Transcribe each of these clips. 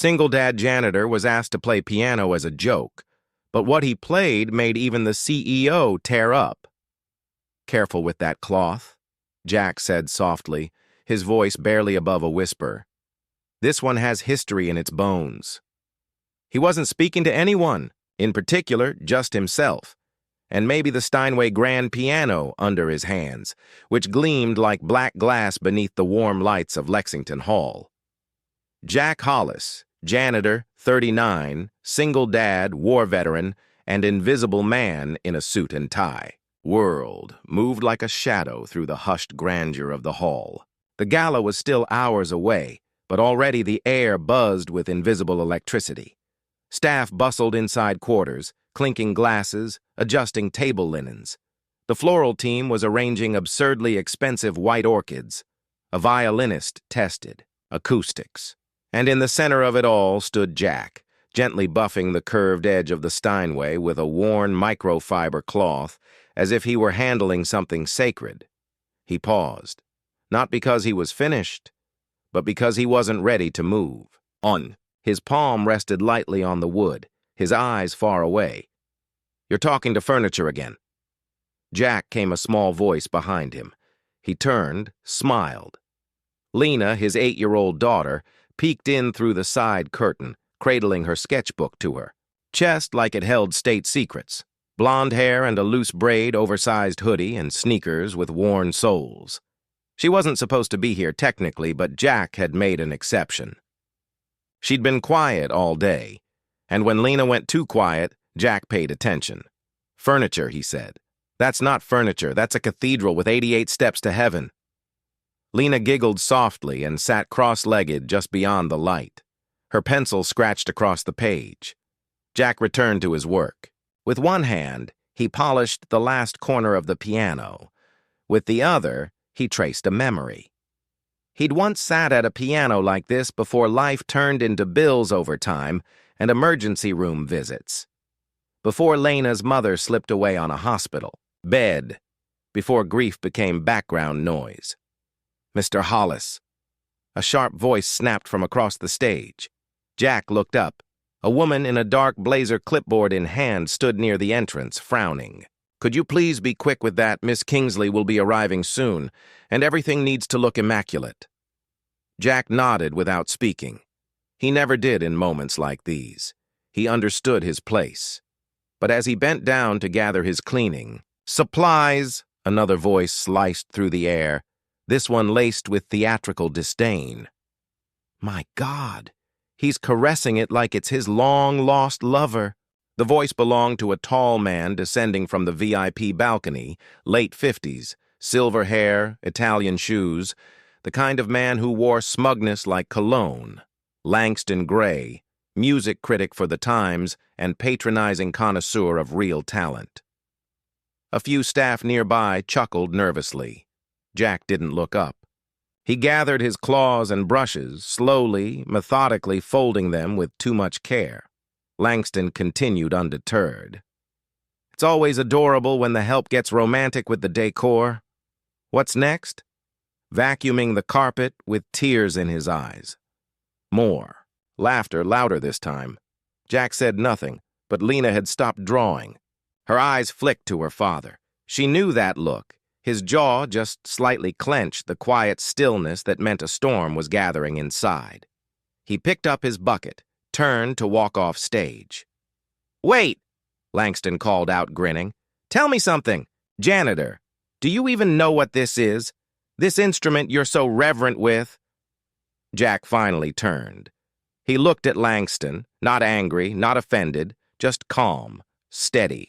Single dad janitor was asked to play piano as a joke, but what he played made even the CEO tear up. "Careful with that cloth," Jack said softly, his voice barely above a whisper. "This one has history in its bones." He wasn't speaking to anyone, in particular just himself, and maybe the Steinway grand piano under his hands, which gleamed like black glass beneath the warm lights of Lexington Hall. Jack Hollis, janitor, 39, single dad, war veteran, and invisible man in a suit and tie. World moved like a shadow through the hushed grandeur of the hall. The gala was still hours away, but already the air buzzed with invisible electricity. Staff bustled inside quarters, clinking glasses, adjusting table linens. The floral team was arranging absurdly expensive white orchids. A violinist tested acoustics. And in the center of it all stood Jack, gently buffing the curved edge of the Steinway with a worn microfiber cloth, as if he were handling something sacred. He paused, not because he was finished, but because he wasn't ready to move. His palm rested lightly on the wood, his eyes far away. "You're talking to furniture again." Jack came a small voice behind him. He turned, smiled. Lena, his 8-year-old daughter, peeked in through the side curtain, cradling her sketchbook to her. Chest like it held state secrets. Blonde hair and a loose braid, oversized hoodie, and sneakers with worn soles. She wasn't supposed to be here technically, but Jack had made an exception. She'd been quiet all day, and when Lena went too quiet, Jack paid attention. "Furniture," he said. "That's not furniture, that's a cathedral with 88 steps to heaven." Lena giggled softly and sat cross-legged just beyond the light. Her pencil scratched across the page. Jack returned to his work. With one hand, he polished the last corner of the piano. With the other, he traced a memory. He'd once sat at a piano like this before life turned into bills overtime and emergency room visits. Before Lena's mother slipped away on a hospital bed. Before grief became background noise. "Mr. Hollis." A sharp voice snapped from across the stage. Jack looked up. A woman in a dark blazer, clipboard in hand, stood near the entrance, frowning. "Could you please be quick with that? Miss Kingsley will be arriving soon, and everything needs to look immaculate." Jack nodded without speaking. He never did in moments like these. He understood his place. But as he bent down to gather his cleaning, "Supplies," another voice sliced through the air, this one laced with theatrical disdain. My God, he's caressing it like it's his long-lost lover. The voice belonged to a tall man descending from the VIP balcony, late 50s, silver hair, Italian shoes, the kind of man who wore smugness like cologne. Langston Gray, music critic for the Times and patronizing connoisseur of real talent. A few staff nearby chuckled nervously. Jack didn't look up. He gathered his claws and brushes, slowly, methodically folding them with too much care. Langston continued undeterred. "It's always adorable when the help gets romantic with the decor. What's next?" Vacuuming the carpet with tears in his eyes. More. Laughter, louder this time. Jack said nothing, but Lena had stopped drawing. Her eyes flicked to her father. She knew that look. His jaw just slightly clenched, the quiet stillness that meant a storm was gathering inside. He picked up his bucket, turned to walk off stage. "Wait!" Langston called out, grinning. "Tell me something. Janitor, do you even know what this is? This instrument you're so reverent with?" Jack finally turned. He looked at Langston, not angry, not offended, just calm, steady.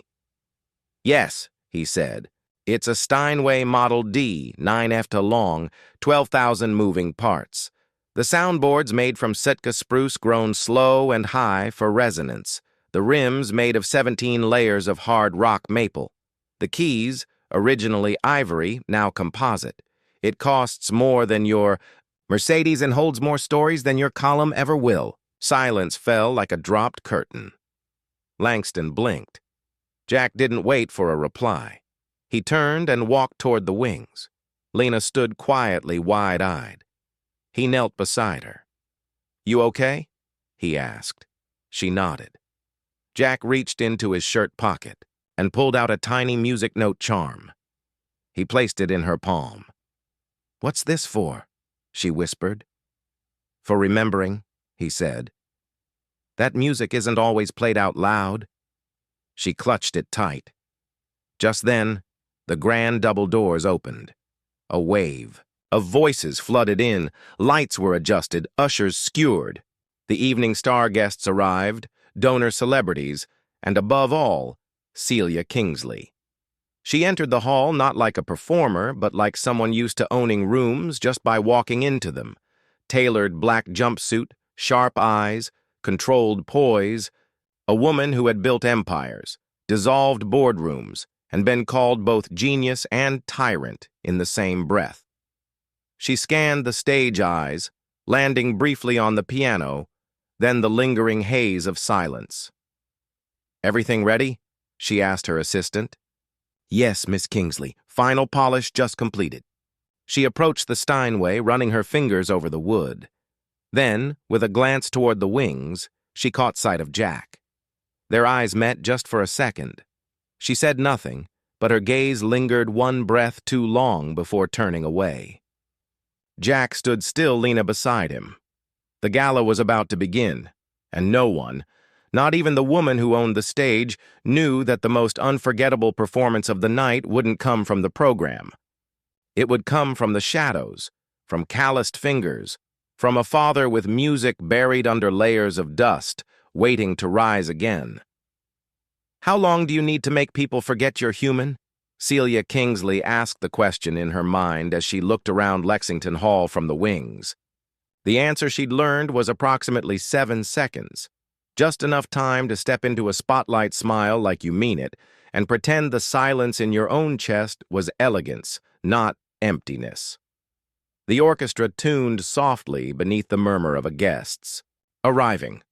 "Yes," he said. "It's a Steinway Model D, 9F to long, 12,000 moving parts. The soundboard's made from Sitka spruce grown slow and high for resonance. The rims made of 17 layers of hard rock maple. The keys, originally ivory, now composite. It costs more than your Mercedes and holds more stories than your column ever will." Silence fell like a dropped curtain. Langston blinked. Jack didn't wait for a reply. He turned and walked toward the wings. Lena stood quietly, wide-eyed. He knelt beside her. "You okay?" he asked. She nodded. Jack reached into his shirt pocket and pulled out a tiny music note charm. He placed it in her palm. "What's this for?" she whispered. "For remembering," he said. "That music isn't always played out loud." She clutched it tight. Just then, the grand double doors opened. A wave of voices flooded in, lights were adjusted, ushers skewered. The Evening Star guests arrived, donor celebrities, and above all, Celia Kingsley. She entered the hall not like a performer, but like someone used to owning rooms just by walking into them. Tailored black jumpsuit, sharp eyes, controlled poise, a woman who had built empires, dissolved boardrooms, and been called both genius and tyrant in the same breath. She scanned the stage eyes, landing briefly on the piano, then the lingering haze of silence. "Everything ready?" she asked her assistant. "Yes, Miss Kingsley. Final polish just completed." She approached the Steinway, running her fingers over the wood. Then, with a glance toward the wings, she caught sight of Jack. Their eyes met just for a second. She said nothing, but her gaze lingered one breath too long before turning away. Jack stood still, Lena beside him. The gala was about to begin, and no one, not even the woman who owned the stage, knew that the most unforgettable performance of the night wouldn't come from the program. It would come from the shadows, from calloused fingers, from a father with music buried under layers of dust, waiting to rise again. "How long do you need to make people forget you're human?" Celia Kingsley asked the question in her mind as she looked around Lexington Hall from the wings. The answer she'd learned was approximately 7 seconds. Just enough time to step into a spotlight smile like you mean it, and pretend the silence in your own chest was elegance, not emptiness. The orchestra tuned softly beneath the murmur of guests. Arriving.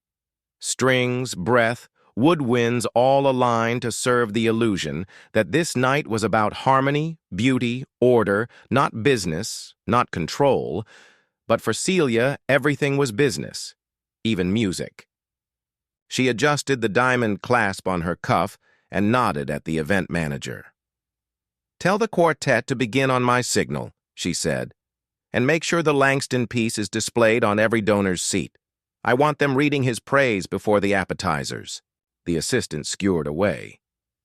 Strings, breath, woodwinds all aligned to serve the illusion that this night was about harmony, beauty, order, not business, not control. But for Celia, everything was business, even music. She adjusted the diamond clasp on her cuff and nodded at the event manager. "Tell the quartet to begin on my signal," she said, "and make sure the Langston piece is displayed on every donor's seat. I want them reading his praise before the appetizers." The assistant skewered away.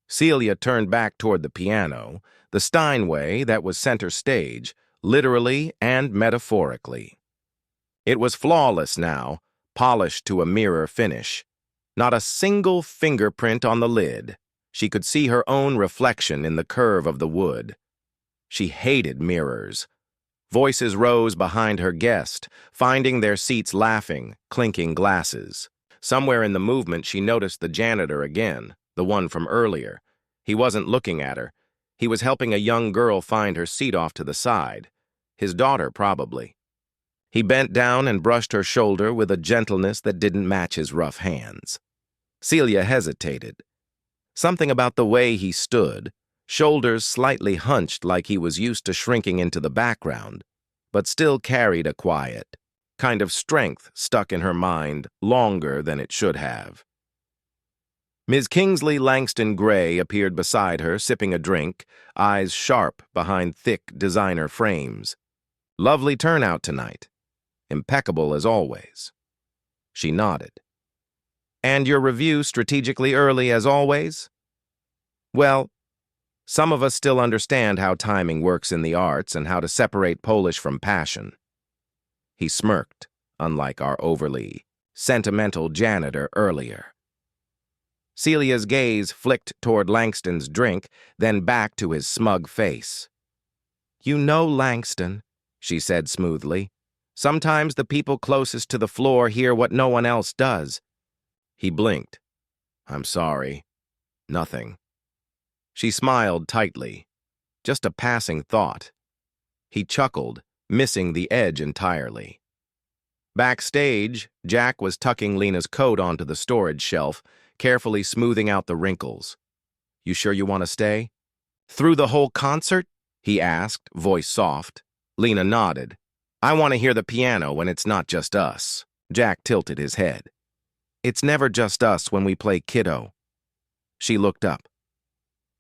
Celia turned back toward the piano, the Steinway that was center stage, literally and metaphorically. It was flawless now, polished to a mirror finish. Not a single fingerprint on the lid. She could see her own reflection in the curve of the wood. She hated mirrors. Voices rose behind her guest, finding their seats laughing, clinking glasses. Somewhere in the movement, she noticed the janitor again, the one from earlier. He wasn't looking at her. He was helping a young girl find her seat off to the side. His daughter, probably. He bent down and brushed her shoulder with a gentleness that didn't match his rough hands. Celia hesitated. Something about the way he stood, shoulders slightly hunched like he was used to shrinking into the background, but still carried a quiet kind of strength stuck in her mind longer than it should have. Ms. Kingsley Langston Gray appeared beside her, sipping a drink, eyes sharp behind thick designer frames. "Lovely turnout tonight. Impeccable as always." She nodded. "And your review strategically early as always?" "Well, some of us still understand how timing works in the arts and how to separate Polish from passion." He smirked, unlike our overly sentimental janitor earlier. Celia's gaze flicked toward Langston's drink, then back to his smug face. "You know, Langston," she said smoothly, "sometimes the people closest to the floor hear what no one else does." He blinked. "I'm sorry. Nothing." She smiled tightly. Just a passing thought. He chuckled, missing the edge entirely. Backstage, Jack was tucking Lena's coat onto the storage shelf, carefully smoothing out the wrinkles. "You sure you want to stay?" "Through the whole concert?" he asked, voice soft. Lena nodded. "I want to hear the piano when it's not just us." Jack tilted his head. It's never just us when we play kiddo. She looked up.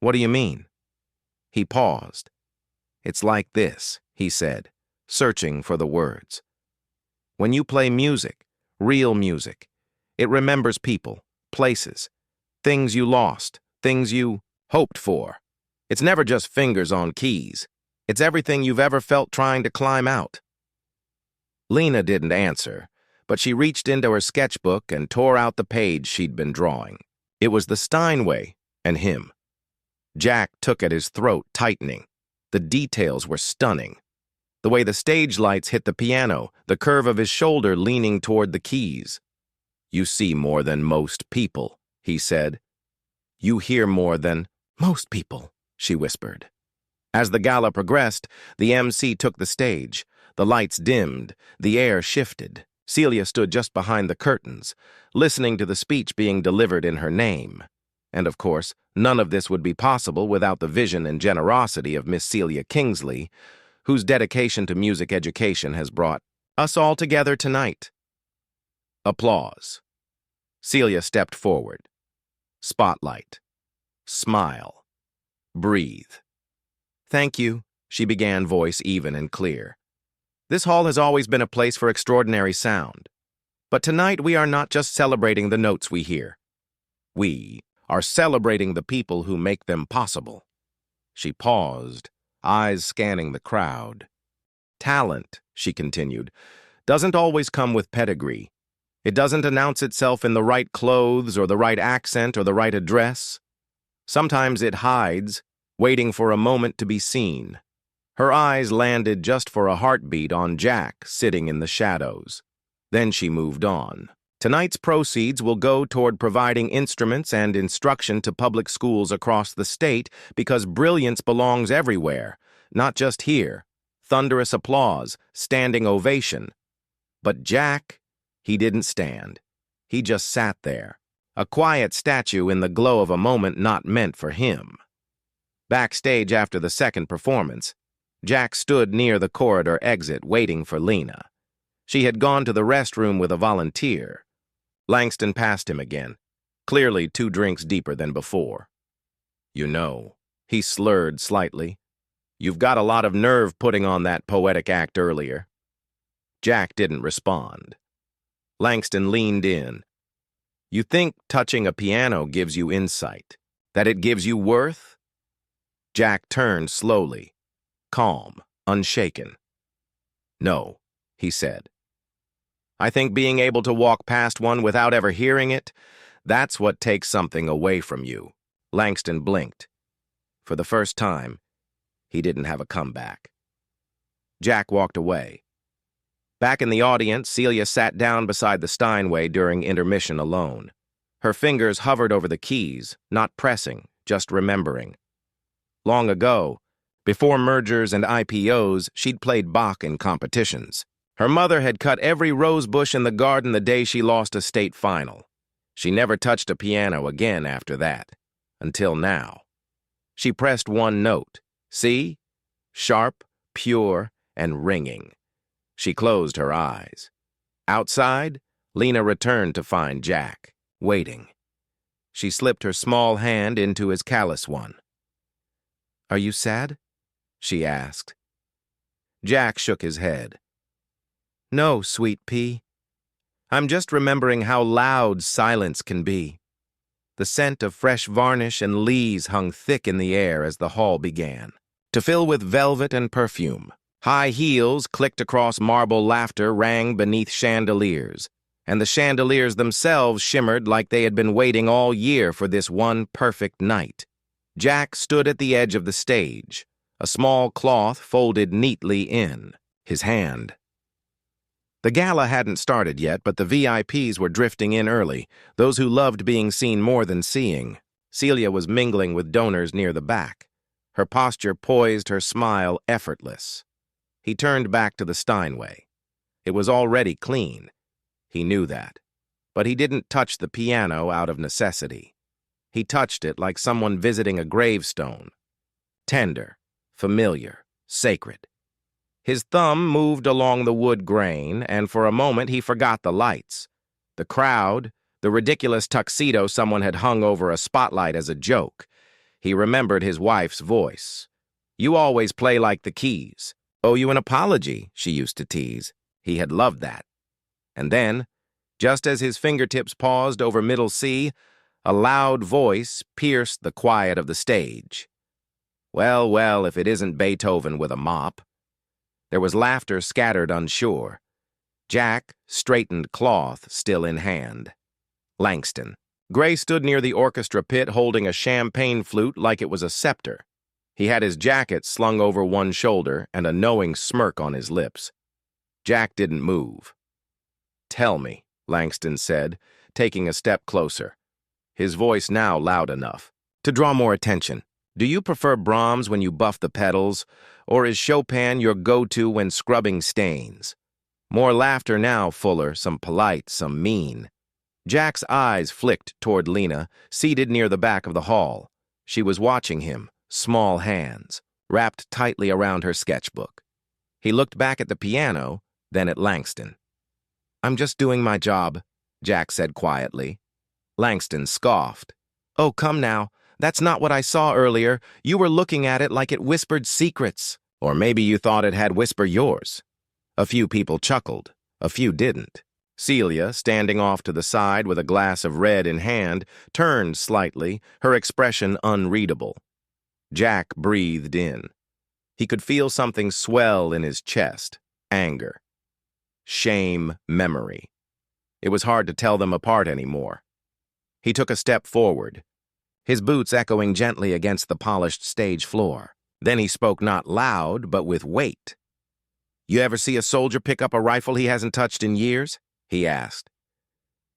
What do you mean? He paused. It's like this, he said, searching for the words. When you play music, real music, it remembers people, places, things you lost, things you hoped for. It's never just fingers on keys. It's everything you've ever felt trying to climb out. Lena didn't answer, but she reached into her sketchbook and tore out the page she'd been drawing. It was the Steinway and him. Jack took at his throat, tightening. The details were stunning. The way the stage lights hit the piano, the curve of his shoulder leaning toward the keys. You see more than most people, he said. You hear more than most people, she whispered. As the gala progressed, the MC took the stage. The lights dimmed, the air shifted. Celia stood just behind the curtains, listening to the speech being delivered in her name. And of course, none of this would be possible without the vision and generosity of Miss Celia Kingsley, whose dedication to music education has brought us all together tonight. Applause. Celia stepped forward. Spotlight. Smile. Breathe. Thank you, she began, voice even and clear. This hall has always been a place for extraordinary sound. But tonight we are not just celebrating the notes we hear. We are celebrating the people who make them possible. She paused, eyes scanning the crowd. Talent, she continued, doesn't always come with pedigree. It doesn't announce itself in the right clothes or the right accent or the right address. Sometimes it hides, waiting for a moment to be seen. Her eyes landed just for a heartbeat on Jack sitting in the shadows. Then she moved on. Tonight's proceeds will go toward providing instruments and instruction to public schools across the state because brilliance belongs everywhere, not just here. Thunderous applause, standing ovation. But Jack, he didn't stand. He just sat there, a quiet statue in the glow of a moment not meant for him. Backstage after the second performance, Jack stood near the corridor exit waiting for Lena. She had gone to the restroom with a volunteer. Langston passed him again, clearly 2 drinks deeper than before. You know, he slurred slightly. You've got a lot of nerve putting on that poetic act earlier. Jack didn't respond. Langston leaned in. You think touching a piano gives you insight, that it gives you worth? Jack turned slowly, calm, unshaken. No, he said. I think being able to walk past one without ever hearing it, that's what takes something away from you. Langston blinked. For the first time, he didn't have a comeback. Jack walked away. Back in the audience, Celia sat down beside the Steinway during intermission alone. Her fingers hovered over the keys, not pressing, just remembering. Long ago, before mergers and IPOs, she'd played Bach in competitions. Her mother had cut every rose bush in the garden the day she lost a state final. She never touched a piano again after that, until now. She pressed one note, see? Sharp, pure, and ringing. She closed her eyes. Outside, Lena returned to find Jack, waiting. She slipped her small hand into his callous one. Are you sad? She asked. Jack shook his head. No, sweet pea. I'm just remembering how loud silence can be. The scent of fresh varnish and lees hung thick in the air as the hall began, to fill with velvet and perfume. High heels clicked across marble, laughter rang beneath chandeliers, and the chandeliers themselves shimmered like they had been waiting all year for this one perfect night. Jack stood at the edge of the stage, a small cloth folded neatly in his hand. The gala hadn't started yet, but the VIPs were drifting in early, those who loved being seen more than seeing. Celia was mingling with donors near the back. Her posture poised, her smile effortless. He turned back to the Steinway. It was already clean. He knew that. But he didn't touch the piano out of necessity. He touched it like someone visiting a gravestone. Tender, familiar, sacred. His thumb moved along the wood grain, and for a moment he forgot the lights, the crowd, the ridiculous tuxedo someone had hung over a spotlight as a joke. He remembered his wife's voice. "You always play like the Keys. Owe you an apology," she used to tease. He had loved that. And then, just as his fingertips paused over middle C, a loud voice pierced the quiet of the stage. Well, well, if it isn't Beethoven with a mop. There was laughter scattered unsure. Jack straightened cloth still in hand. Langston. Gray stood near the orchestra pit holding a champagne flute like it was a scepter. He had his jacket slung over one shoulder and a knowing smirk on his lips. Jack didn't move. "Tell me," Langston said, taking a step closer. His voice now loud enough to draw more attention. "Do you prefer Brahms when you buff the pedals, or is Chopin your go-to when scrubbing stains?" More laughter now, Fuller, some polite, some mean. Jack's eyes flicked toward Lena, seated near the back of the hall. She was watching him, small hands, wrapped tightly around her sketchbook. He looked back at the piano, then at Langston. "I'm just doing my job," Jack said quietly. Langston scoffed. "Oh, come now. That's not what I saw earlier. You were looking at it like it whispered secrets. Or maybe you thought it had whisper yours." A few people chuckled. A few didn't. Celia, standing off to the side with a glass of red in hand, turned slightly, her expression unreadable. Jack breathed in. He could feel something swell in his chest. Anger. Shame, memory. It was hard to tell them apart anymore. He took a step forward, his boots echoing gently against the polished stage floor. Then he spoke not loud, but with weight. "You ever see a soldier pick up a rifle he hasn't touched in years?" he asked.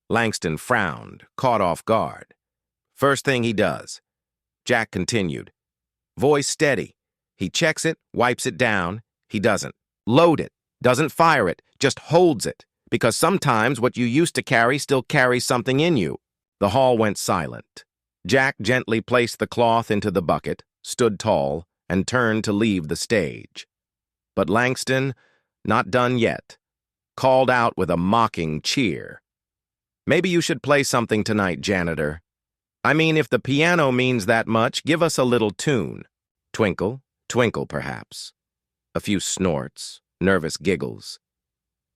Langston frowned, caught off guard. "First thing he does." Jack continued. "Voice steady. He checks it, wipes it down. He doesn't load it, doesn't fire it, just holds it, because sometimes what you used to carry still carries something in you." The hall went silent. Jack gently placed the cloth into the bucket, stood tall, and turned to leave the stage. But Langston, not done yet, called out with a mocking cheer. "Maybe you should play something tonight, Janitor. I mean, if the piano means that much, give us a little tune. Twinkle, twinkle, perhaps." A few snorts, nervous giggles.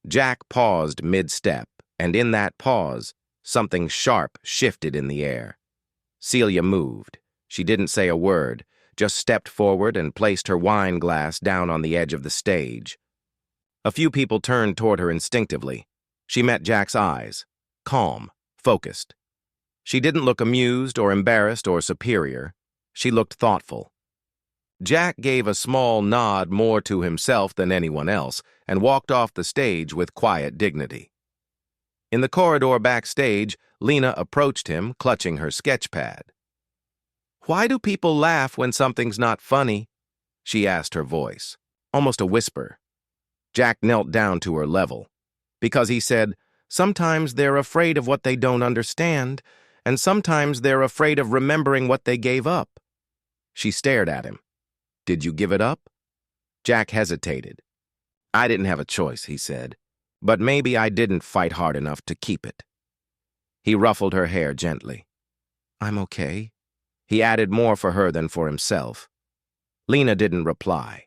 Jack paused mid-step, and in that pause, something sharp shifted in the air. Celia moved. She didn't say a word, just stepped forward and placed her wine glass down on the edge of the stage. A few people turned toward her instinctively. She met Jack's eyes, calm, focused. She didn't look amused or embarrassed or superior. She looked thoughtful. Jack gave a small nod more to himself than anyone else and walked off the stage with quiet dignity. In the corridor backstage, Lena approached him, clutching her sketchpad. "Why do people laugh when something's not funny?" she asked, her voice, almost a whisper. Jack knelt down to her level. "Because," he said, "sometimes they're afraid of what they don't understand, and sometimes they're afraid of remembering what they gave up." She stared at him. "Did you give it up?" Jack hesitated. "I didn't have a choice," he said, "but maybe I didn't fight hard enough to keep it." He ruffled her hair gently. "I'm okay." He added more for her than for himself. Lena didn't reply.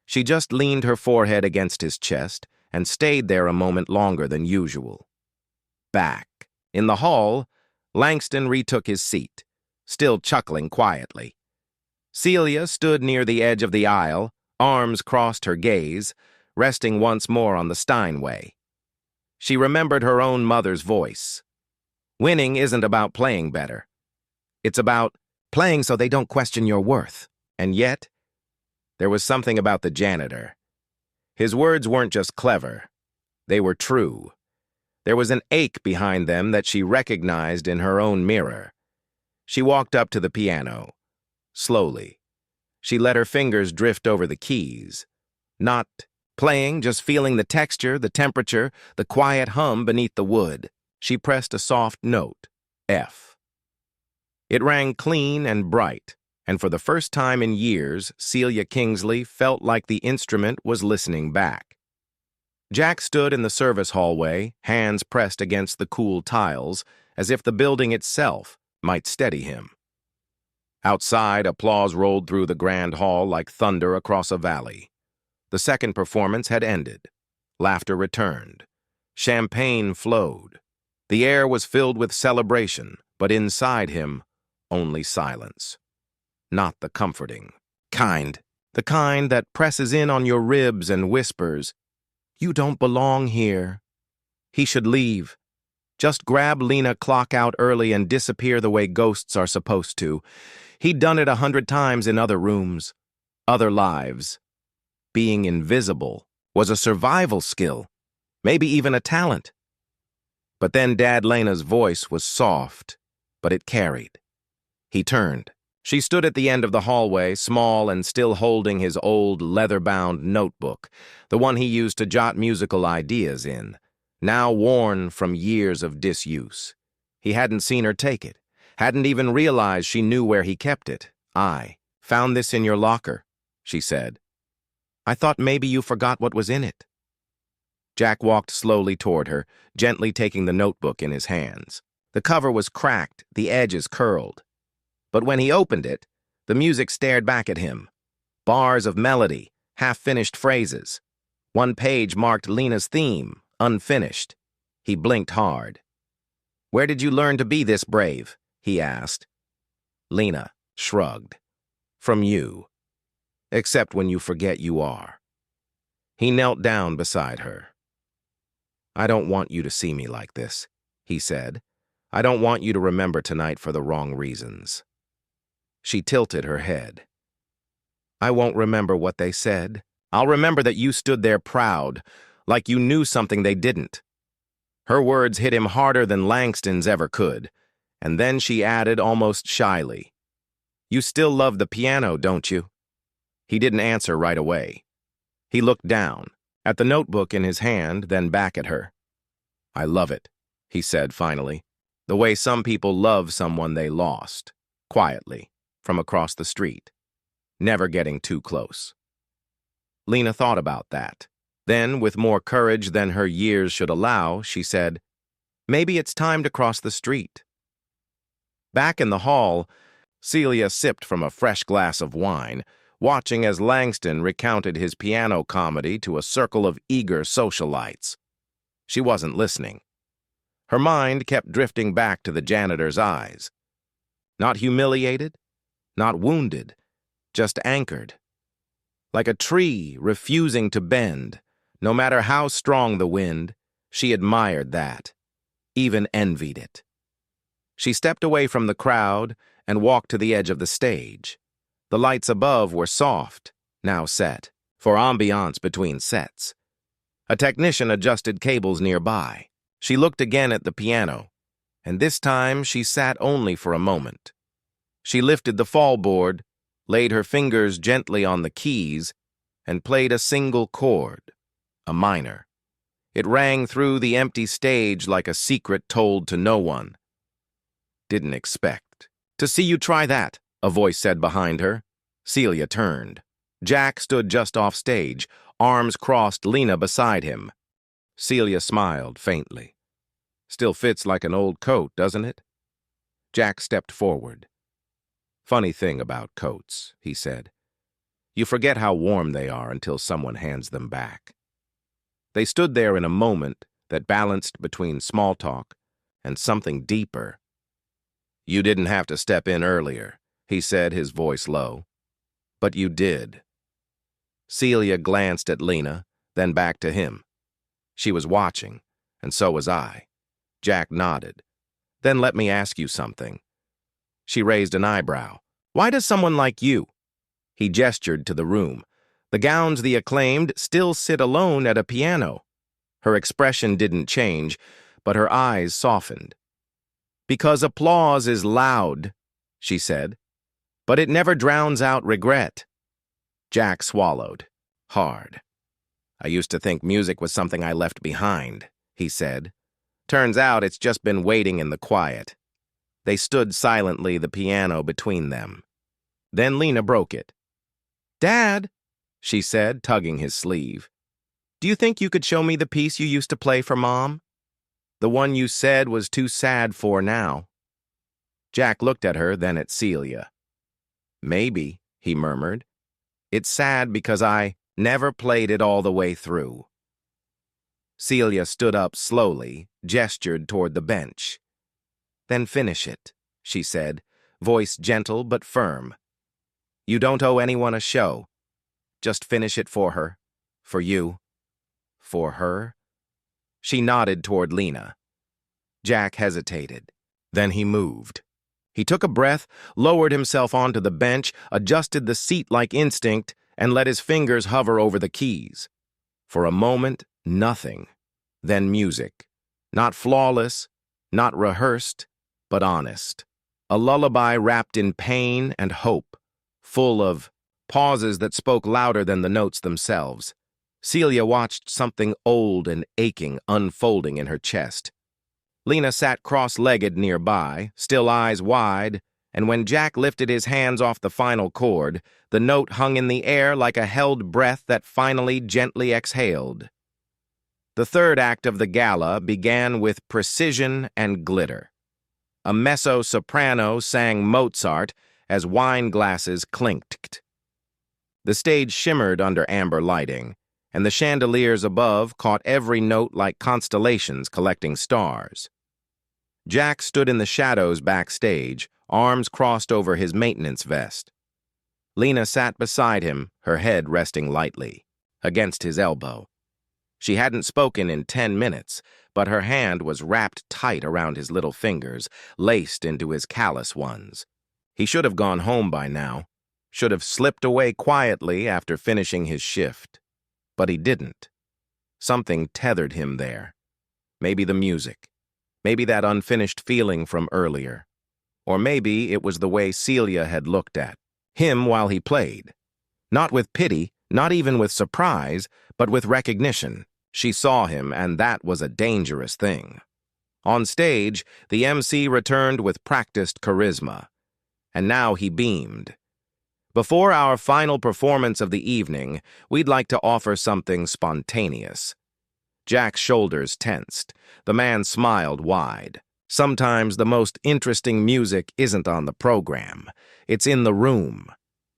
She just leaned her forehead against his chest and stayed there a moment longer than usual. Back, in the hall, Langston retook his seat, still chuckling quietly. Celia stood near the edge of the aisle, arms crossed her gaze, resting once more on the Steinway. She remembered her own mother's voice. Winning isn't about playing better. It's about playing so they don't question your worth. And yet, there was something about the janitor. His words weren't just clever. They were true. There was an ache behind them that she recognized in her own mirror. She walked up to the piano. Slowly. She let her fingers drift over the keys. Not playing, just feeling the texture, the temperature, the quiet hum beneath the wood. She pressed a soft note, F. It rang clean and bright, and for the first time in years, Celia Kingsley felt like the instrument was listening back. Jack stood in the service hallway, hands pressed against the cool tiles, as if the building itself might steady him. Outside, applause rolled through the grand hall like thunder across a valley. The second performance had ended. Laughter returned. Champagne flowed. The air was filled with celebration, but inside him, only silence. Not the comforting kind. The kind that presses in on your ribs and whispers, "You don't belong here." He should leave. Just grab Lena, clock out early, and disappear the way ghosts are supposed to. He'd done it 100 times in other rooms, other lives. Being invisible was a survival skill, maybe even a talent. But then Dad Lena's voice was soft, but it carried. He turned. She stood at the end of the hallway, small and still holding his old leather-bound notebook, the one he used to jot musical ideas in, now worn from years of disuse. He hadn't seen her take it, hadn't even realized she knew where he kept it. "I found this in your locker," she said. "I thought maybe you forgot what was in it." Jack walked slowly toward her, gently taking the notebook in his hands. The cover was cracked, the edges curled. But when he opened it, the music stared back at him. Bars of melody, half-finished phrases. One page marked Lena's theme, unfinished. He blinked hard. "Where did you learn to be this brave?" he asked. Lena shrugged. "From you. Except when you forget you are." He knelt down beside her. "I don't want you to see me like this," he said. "I don't want you to remember tonight for the wrong reasons." She tilted her head. "I won't remember what they said. I'll remember that you stood there proud, like you knew something they didn't." Her words hit him harder than Langston's ever could, and then she added almost shyly, "You still love the piano, don't you?" He didn't answer right away. He looked down, at the notebook in his hand, then back at her. "I love it," he said finally, "the way some people love someone they lost, quietly, from across the street, never getting too close." Lena thought about that. Then, with more courage than her years should allow, she said, "Maybe it's time to cross the street." Back in the hall, Celia sipped from a fresh glass of wine, watching as Langston recounted his piano comedy to a circle of eager socialites. She wasn't listening. Her mind kept drifting back to the janitor's eyes. Not humiliated, not wounded, just anchored. Like a tree refusing to bend, no matter how strong the wind, she admired that, even envied it. She stepped away from the crowd and walked to the edge of the stage. The lights above were soft, now set, for ambiance between sets. A technician adjusted cables nearby. She looked again at the piano, and this time she sat only for a moment. She lifted the fallboard, laid her fingers gently on the keys, and played a single chord, a minor. It rang through the empty stage like a secret told to no one. "Didn't expect to see you try that," a voice said behind her. Celia turned. Jack stood just off stage, arms crossed, Lena beside him. Celia smiled faintly. "Still fits like an old coat, doesn't it?" Jack stepped forward. "Funny thing about coats," he said. "You forget how warm they are until someone hands them back." They stood there in a moment that balanced between small talk and something deeper. "You didn't have to step in earlier," he said, his voice low. "But you did." Celia glanced at Lena, then back to him. She was watching, and so was I. Jack nodded. "Then let me ask you something." She raised an eyebrow. "Why does someone like you?" He gestured to the room. The gowns, the acclaimed, still sit alone at a piano. Her expression didn't change, but her eyes softened. "Because applause is loud," she said, "but it never drowns out regret." Jack swallowed, hard. "I used to think music was something I left behind," he said. "Turns out it's just been waiting in the quiet." They stood silently, the piano between them. Then Lena broke it. "Dad," she said, tugging his sleeve. Do you think you could show me the piece you used to play for Mom? The one you said was too sad for now. Jack looked at her, then at Celia. Maybe, he murmured. It's sad because I never played it all the way through. Celia stood up slowly, gestured toward the bench. Then finish it, she said, voice gentle but firm. You don't owe anyone a show. Just finish it for her. For you. For her. She nodded toward Lena. Jack hesitated. Then he moved. He took a breath, lowered himself onto the bench, adjusted the seat like instinct, and let his fingers hover over the keys. For a moment, nothing. Then music. Not flawless, not rehearsed, but honest. A lullaby wrapped in pain and hope, full of pauses that spoke louder than the notes themselves. Celia watched something old and aching unfolding in her chest. Lena sat cross-legged nearby, still eyes wide, and when Jack lifted his hands off the final chord, the note hung in the air like a held breath that finally gently exhaled. The third act of the gala began with precision and glitter. A mezzo-soprano sang Mozart as wine glasses clinked. The stage shimmered under amber lighting, and the chandeliers above caught every note like constellations collecting stars. Jack stood in the shadows backstage, arms crossed over his maintenance vest. Lena sat beside him, her head resting lightly, against his elbow. She hadn't spoken in 10 minutes, but her hand was wrapped tight around his little fingers, laced into his callous ones. He should have gone home by now, should have slipped away quietly after finishing his shift. But he didn't. Something tethered him there. Maybe the music. Maybe that unfinished feeling from earlier. Or maybe it was the way Celia had looked at him while he played. Not with pity, not even with surprise, but with recognition. She saw him, and that was a dangerous thing. On stage, the MC returned with practiced charisma. And now he beamed. Before our final performance of the evening, we'd like to offer something spontaneous. Jack's shoulders tensed. The man smiled wide. Sometimes the most interesting music isn't on the program. It's in the room.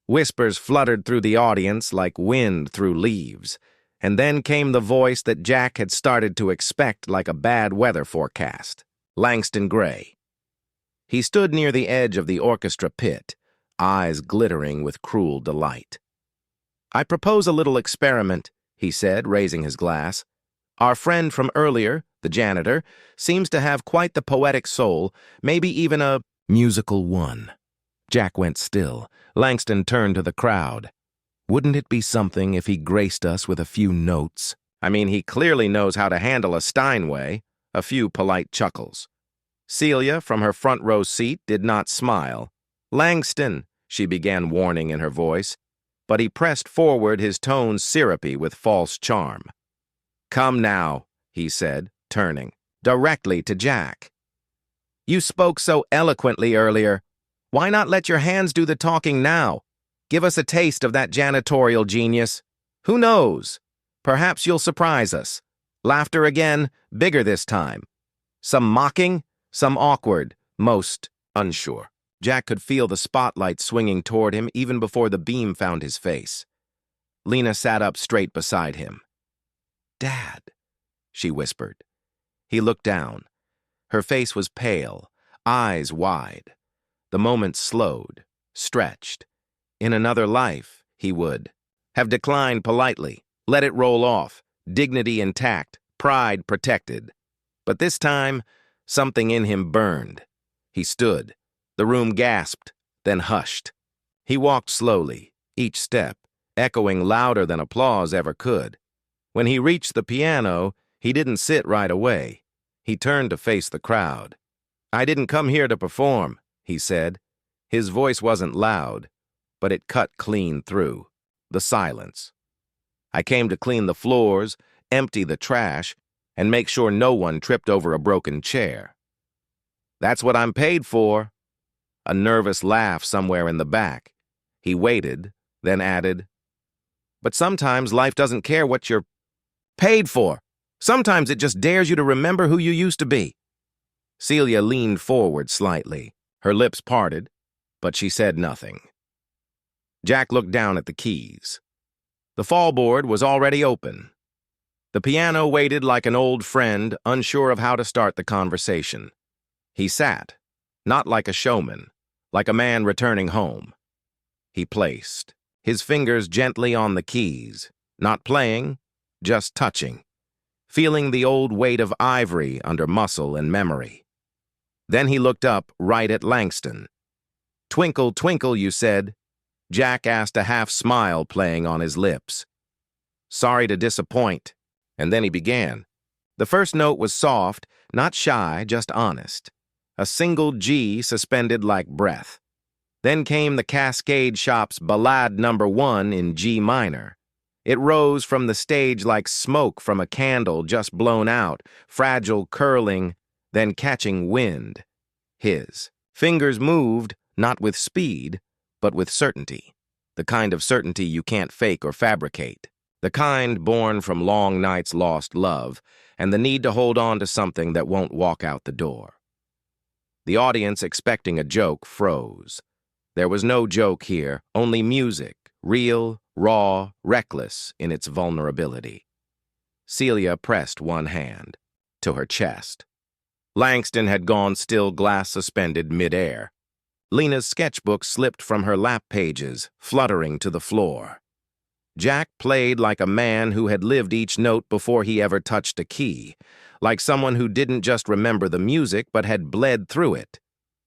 Whispers fluttered through the audience like wind through leaves. And then came the voice that Jack had started to expect like a bad weather forecast. Langston Gray. He stood near the edge of the orchestra pit, eyes glittering with cruel delight. I propose a little experiment, he said, raising his glass. Our friend from earlier, the janitor, seems to have quite the poetic soul, maybe even a musical one. Jack went still. Langston turned to the crowd. Wouldn't it be something if he graced us with a few notes? I mean, he clearly knows how to handle a Steinway. A few polite chuckles. Celia, from her front row seat, did not smile. Langston, she began warning in her voice, but he pressed forward, his tone syrupy with false charm. Come now, he said, turning, directly to Jack. You spoke so eloquently earlier. Why not let your hands do the talking now? Give us a taste of that janitorial genius. Who knows? Perhaps you'll surprise us. Laughter again, bigger this time. Some mocking, some awkward, most unsure. Jack could feel the spotlight swinging toward him even before the beam found his face. Lena sat up straight beside him. Dad, she whispered. He looked down. Her face was pale, eyes wide. The moment slowed, stretched. In another life, he would have declined politely, let it roll off, dignity intact, pride protected. But this time, something in him burned. He stood. The room gasped, then hushed. He walked slowly, each step, echoing louder than applause ever could. When he reached the piano, he didn't sit right away. He turned to face the crowd. I didn't come here to perform, he said. His voice wasn't loud, but it cut clean through the silence. I came to clean the floors, empty the trash, and make sure no one tripped over a broken chair. That's what I'm paid for. A nervous laugh somewhere in the back. He waited, then added, but sometimes life doesn't care what you're Paid for. Sometimes it just dares you to remember who you used to be. Celia leaned forward slightly, her lips parted, but she said nothing. Jack looked down at the keys. The fallboard was already open. The piano waited like an old friend, unsure of how to start the conversation. He sat, not like a showman, like a man returning home. He placed, his fingers gently on the keys, not playing, just touching, feeling the old weight of ivory under muscle and memory. Then he looked up right at Langston. "Twinkle, twinkle, you said." Jack asked, a half-smile playing on his lips. "Sorry to disappoint." And then he began. The first note was soft, not shy, just honest. A single G suspended like breath. Then came the Cascade Shop's Ballade No. 1 in G minor. It rose from the stage like smoke from a candle just blown out, fragile, curling, then catching wind. His fingers moved, not with speed, but with certainty. The kind of certainty you can't fake or fabricate. The kind born from long nights lost love, and the need to hold on to something that won't walk out the door. The audience, expecting a joke, froze. There was no joke here, only music, real, raw, reckless in its vulnerability. Celia pressed one hand to her chest. Langston had gone still glass-suspended midair. Lena's sketchbook slipped from her lap pages, fluttering to the floor. Jack played like a man who had lived each note before he ever touched a key, like someone who didn't just remember the music but had bled through it.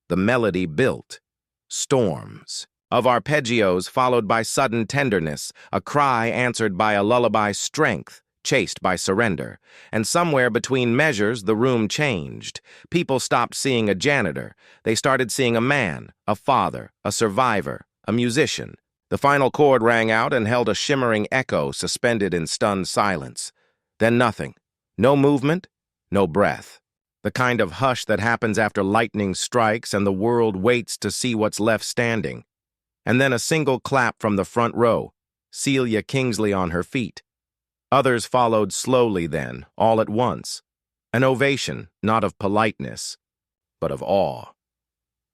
The melody built. Storms of arpeggios followed by sudden tenderness, a cry answered by a lullaby strength, chased by surrender. And somewhere between measures, the room changed. People stopped seeing a janitor. They started seeing a man, a father, a survivor, a musician. The final chord rang out and held a shimmering echo suspended in stunned silence. Then nothing. No movement, no breath. The kind of hush that happens after lightning strikes and the world waits to see what's left standing. And then a single clap from the front row, Celia Kingsley on her feet. Others followed slowly then, all at once. An ovation, not of politeness, but of awe.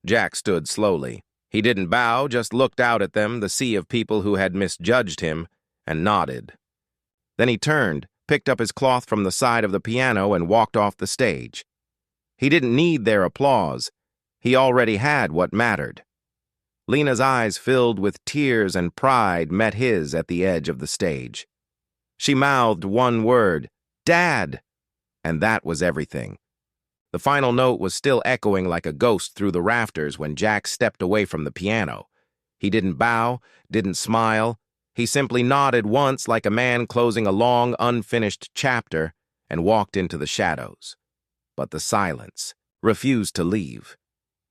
Jack stood slowly. He didn't bow, just looked out at them, the sea of people who had misjudged him, and nodded. Then he turned, picked up his cloth from the side of the piano, and walked off the stage. He didn't need their applause. He already had what mattered. Lena's eyes filled with tears and pride met his at the edge of the stage. She mouthed one word, "Dad!" And that was everything. The final note was still echoing like a ghost through the rafters when Jack stepped away from the piano. He didn't bow, didn't smile. He simply nodded once like a man closing a long, unfinished chapter and walked into the shadows. But the silence refused to leave.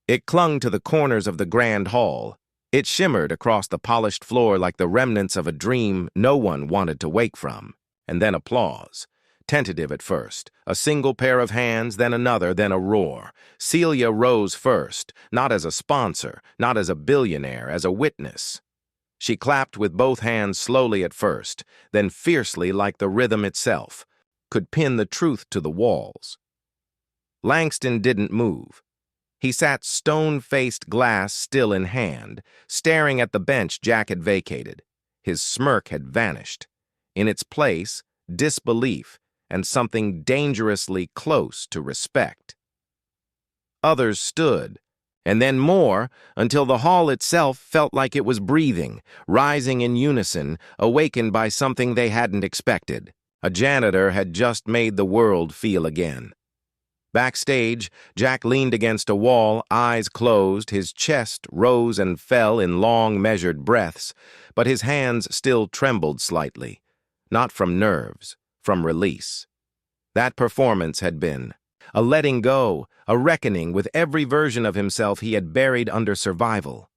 It clung to the corners of the grand hall. It shimmered across the polished floor like the remnants of a dream no one wanted to wake from. And then applause. Tentative at first, a single pair of hands, then another, then a roar. Celia rose first, not as a sponsor, not as a billionaire, as a witness. She clapped with both hands slowly at first, then fiercely like the rhythm itself, could pin the truth to the walls. Langston didn't move. He sat stone-faced glass still in hand, staring at the bench Jack had vacated. His smirk had vanished. In its place, disbelief, and something dangerously close to respect. Others stood, and then more, until the hall itself felt like it was breathing, rising in unison, awakened by something they hadn't expected. A janitor had just made the world feel again. Backstage, Jack leaned against a wall, eyes closed, his chest rose and fell in long, measured breaths, but his hands still trembled slightly, not from nerves, from release. That performance had been a letting go, a reckoning with every version of himself he had buried under survival.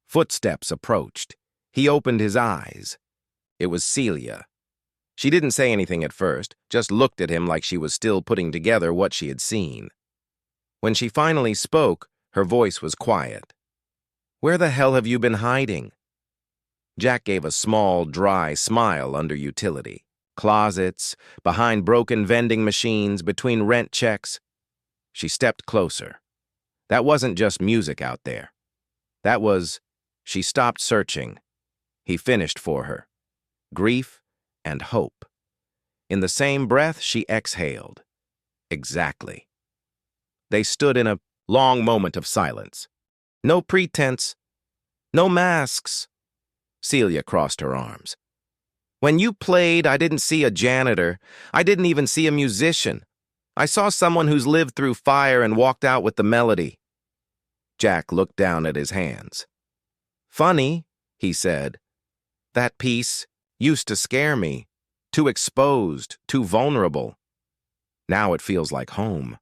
Footsteps approached. He opened his eyes. It was Celia. She didn't say anything at first, just looked at him like she was still putting together what she had seen. When she finally spoke, her voice was quiet. "Where the hell have you been hiding?" Jack gave a small, dry smile under utility. Closets, behind broken vending machines, between rent checks. She stepped closer. That wasn't just music out there. That was... She stopped searching. He finished for her. Grief and hope. In the same breath, she exhaled. Exactly. They stood in a long moment of silence. No pretense. No masks. Celia crossed her arms. When you played, I didn't see a janitor. I didn't even see a musician. I saw someone who's lived through fire and walked out with the melody. Jack looked down at his hands. Funny, he said. That piece used to scare me. Too exposed, too vulnerable. Now it feels like home.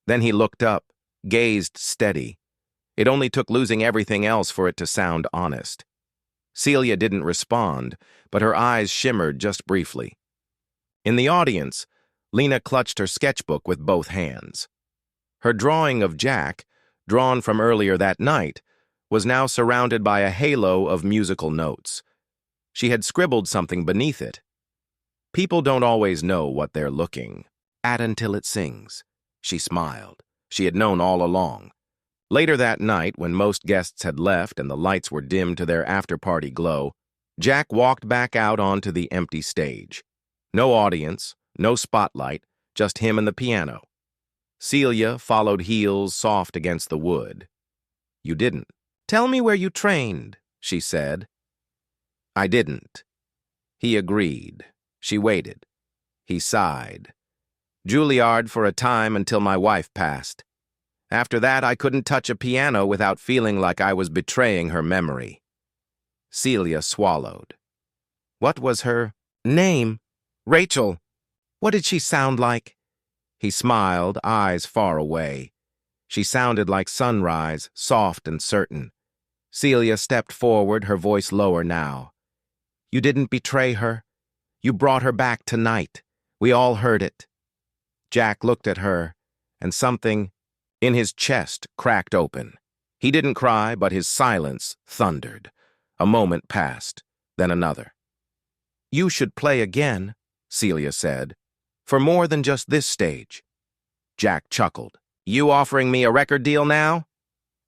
Then he looked up, gazed steady. It only took losing everything else for it to sound honest. Celia didn't respond, but her eyes shimmered just briefly. In the audience, Lena clutched her sketchbook with both hands. Her drawing of Jack, drawn from earlier that night, was now surrounded by a halo of musical notes. She had scribbled something beneath it. People don't always know what they're looking at until it sings. She smiled. She had known all along. Later that night, when most guests had left and the lights were dimmed to their after-party glow, Jack walked back out onto the empty stage. No audience, no spotlight, just him and the piano. Celia followed heels soft against the wood. You didn't. Tell me where you trained, she said. I didn't. He agreed. She waited. He sighed. Juilliard for a time until my wife passed. After that, I couldn't touch a piano without feeling like I was betraying her memory. Celia swallowed. What was her name? Rachel. What did she sound like? He smiled, eyes far away. She sounded like sunrise, soft and certain. Celia stepped forward, her voice lower now. You didn't betray her. You brought her back tonight. We all heard it. Jack looked at her, and something in his chest cracked open. He didn't cry, but his silence thundered. A moment passed, then another. You should play again, Celia said, for more than just this stage. Jack chuckled. You offering me a record deal now?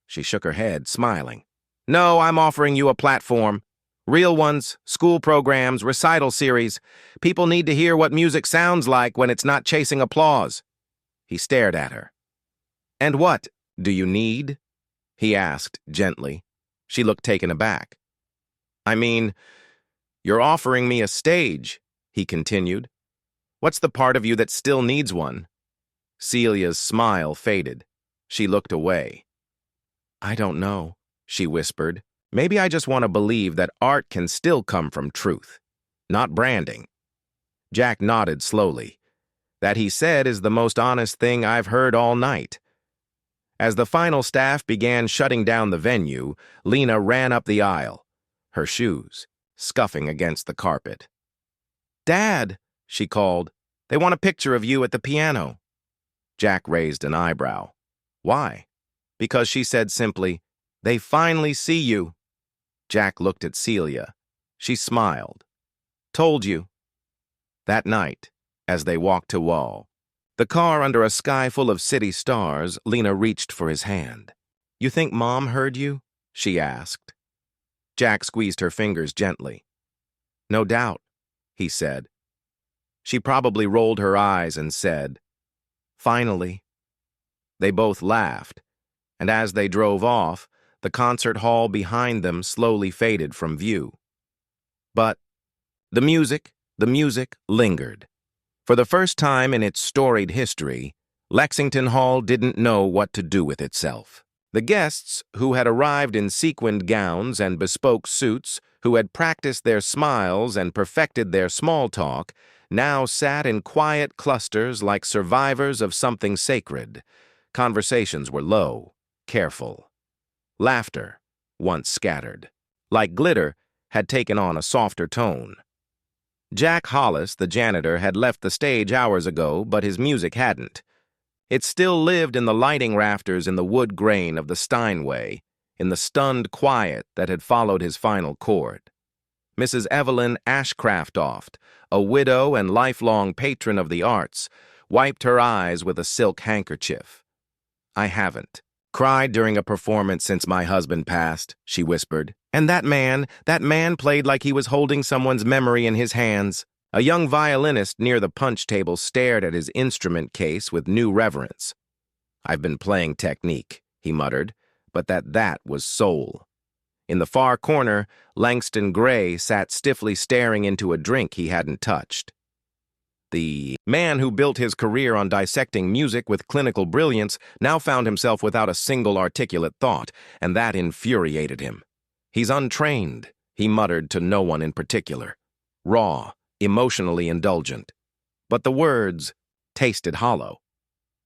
She shook her head, smiling. No, I'm offering you a platform. Real ones, school programs, recital series. People need to hear what music sounds like when it's not chasing applause. He stared at her. And what do you need? He asked gently. She looked taken aback. I mean, you're offering me a stage, he continued. What's the part of you that still needs one? Celia's smile faded. She looked away. I don't know, she whispered. Maybe I just want to believe that art can still come from truth, not branding. Jack nodded slowly. That, he said, is the most honest thing I've heard all night. As the final staff began shutting down the venue, Lena ran up the aisle, her shoes scuffing against the carpet. Dad, she called, they want a picture of you at the piano. Jack raised an eyebrow. Why? Because she said simply, they finally see you. Jack looked at Celia. She smiled. Told you. That night, as they walked to Wall, the car under a sky full of city stars, Lena reached for his hand. You think Mom heard you? She asked. Jack squeezed her fingers gently. No doubt, he said. She probably rolled her eyes and said, Finally. They both laughed, and as they drove off, the concert hall behind them slowly faded from view. But the music lingered. For the first time in its storied history, Lexington Hall didn't know what to do with itself. The guests, who had arrived in sequined gowns and bespoke suits, who had practiced their smiles and perfected their small talk, now sat in quiet clusters like survivors of something sacred. Conversations were low, careful. Laughter, once scattered, like glitter, had taken on a softer tone. Jack Hollis, the janitor, had left the stage hours ago, but his music hadn't. It still lived in the lighting rafters in the wood grain of the Steinway, in the stunned quiet that had followed his final chord. Mrs. Evelyn Ashcraftoft, a widow and lifelong patron of the arts, wiped her eyes with a silk handkerchief. "I haven't cried during a performance since my husband passed," she whispered. "And that man played like he was holding someone's memory in his hands." A young violinist near the punch table stared at his instrument case with new reverence. "I've been playing technique," he muttered, but that was soul. In the far corner, Langston Gray sat stiffly staring into a drink he hadn't touched. The man who built his career on dissecting music with clinical brilliance now found himself without a single articulate thought, and that infuriated him. "He's untrained," he muttered to no one in particular. Raw, emotionally indulgent. But the words tasted hollow.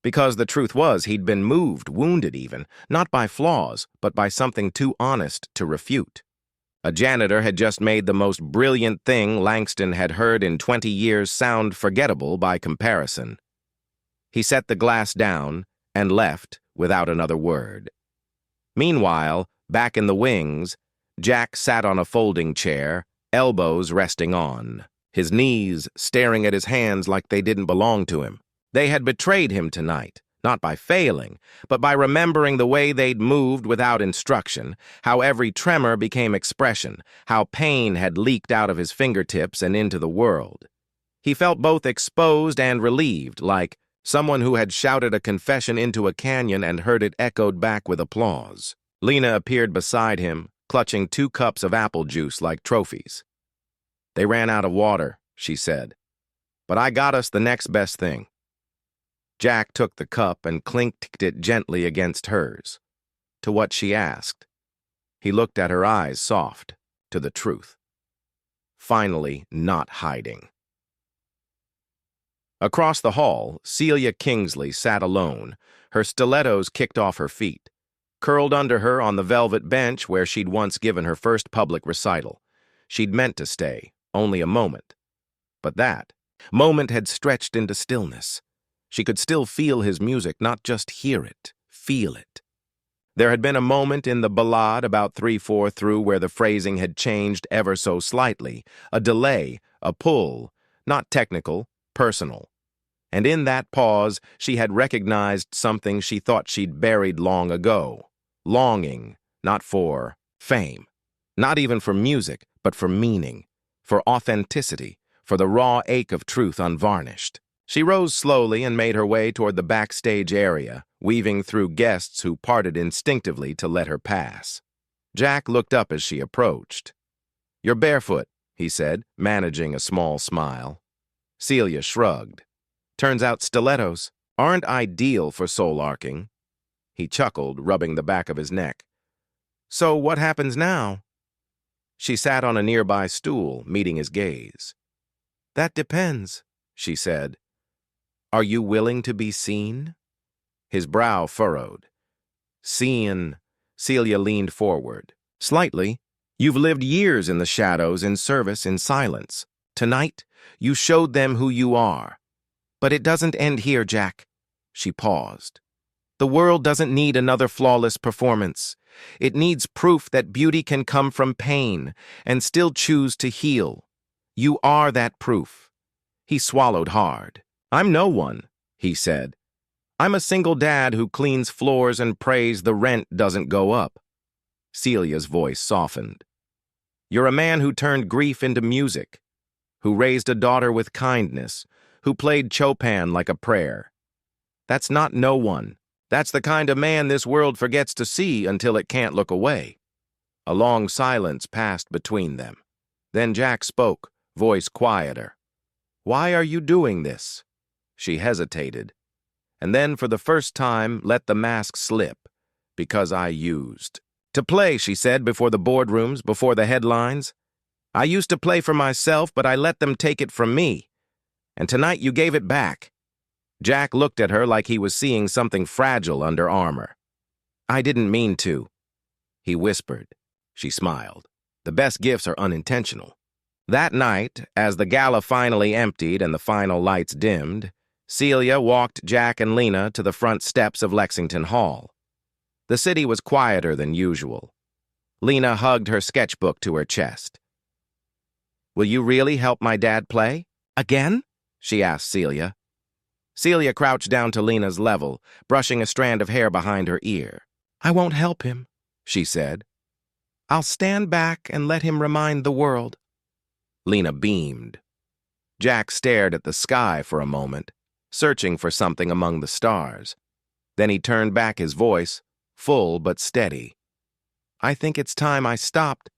Because the truth was he'd been moved, wounded even, not by flaws, but by something too honest to refute. A janitor had just made the most brilliant thing Langston had heard in 20 years sound forgettable by comparison. He set the glass down and left without another word. Meanwhile, back in the wings, Jack sat on a folding chair, elbows resting on, his knees staring at his hands like they didn't belong to him. They had betrayed him tonight, not by failing, but by remembering the way they'd moved without instruction, how every tremor became expression, how pain had leaked out of his fingertips and into the world. He felt both exposed and relieved, like someone who had shouted a confession into a canyon and heard it echoed back with applause. Lena appeared beside him, clutching 2 cups of apple juice like trophies. "They ran out of water," she said, "but I got us the next best thing." Jack took the cup and clinked it gently against hers. To what she asked. He looked at her eyes soft, to the truth. Finally, not hiding. Across the hall, Celia Kingsley sat alone, her stilettos kicked off her feet, curled under her on the velvet bench where she'd once given her first public recital. She'd meant to stay, only a moment. But that moment had stretched into stillness. She could still feel his music, not just hear it, feel it. There had been a moment in the ballade about 3/4 through where the phrasing had changed ever so slightly, a delay, a pull, not technical, personal. And in that pause, she had recognized something she thought she'd buried long ago. Longing, not for fame, not even for music, but for meaning, for authenticity, for the raw ache of truth unvarnished. She rose slowly and made her way toward the backstage area, weaving through guests who parted instinctively to let her pass. Jack looked up as she approached. "You're barefoot," he said, managing a small smile. Celia shrugged. "Turns out stilettos aren't ideal for soul-arcing." He chuckled, rubbing the back of his neck. "So what happens now?" She sat on a nearby stool, meeting his gaze. "That depends," she said. "Are you willing to be seen?" His brow furrowed. "Seen," Celia leaned forward. "Slightly. You've lived years in the shadows, in service, in silence. Tonight, you showed them who you are. But it doesn't end here, Jack." She paused. "The world doesn't need another flawless performance. It needs proof that beauty can come from pain and still choose to heal. You are that proof." He swallowed hard. "I'm no one," he said. "I'm a single dad who cleans floors and prays the rent doesn't go up." Celia's voice softened. "You're a man who turned grief into music, who raised a daughter with kindness, who played Chopin like a prayer. That's not no one. That's the kind of man this world forgets to see until it can't look away." A long silence passed between them. Then Jack spoke, voice quieter. "Why are you doing this?" She hesitated, and then for the first time let the mask slip. "Because I used to play," she said, "before the boardrooms, before the headlines. I used to play for myself, but I let them take it from me. And tonight you gave it back." Jack looked at her like he was seeing something fragile under armor. "I didn't mean to," he whispered. She smiled. "The best gifts are unintentional." That night, as the gala finally emptied and the final lights dimmed, Celia walked Jack and Lena to the front steps of Lexington Hall. The city was quieter than usual. Lena hugged her sketchbook to her chest. Will you really help my dad play? Again? She asked Celia. Celia crouched down to Lena's level, brushing a strand of hair behind her ear. I won't help him, she said. I'll stand back and let him remind the world. Lena beamed. Jack stared at the sky for a moment, searching for something among the stars. Then he turned back his voice, full but steady. I think it's time I stopped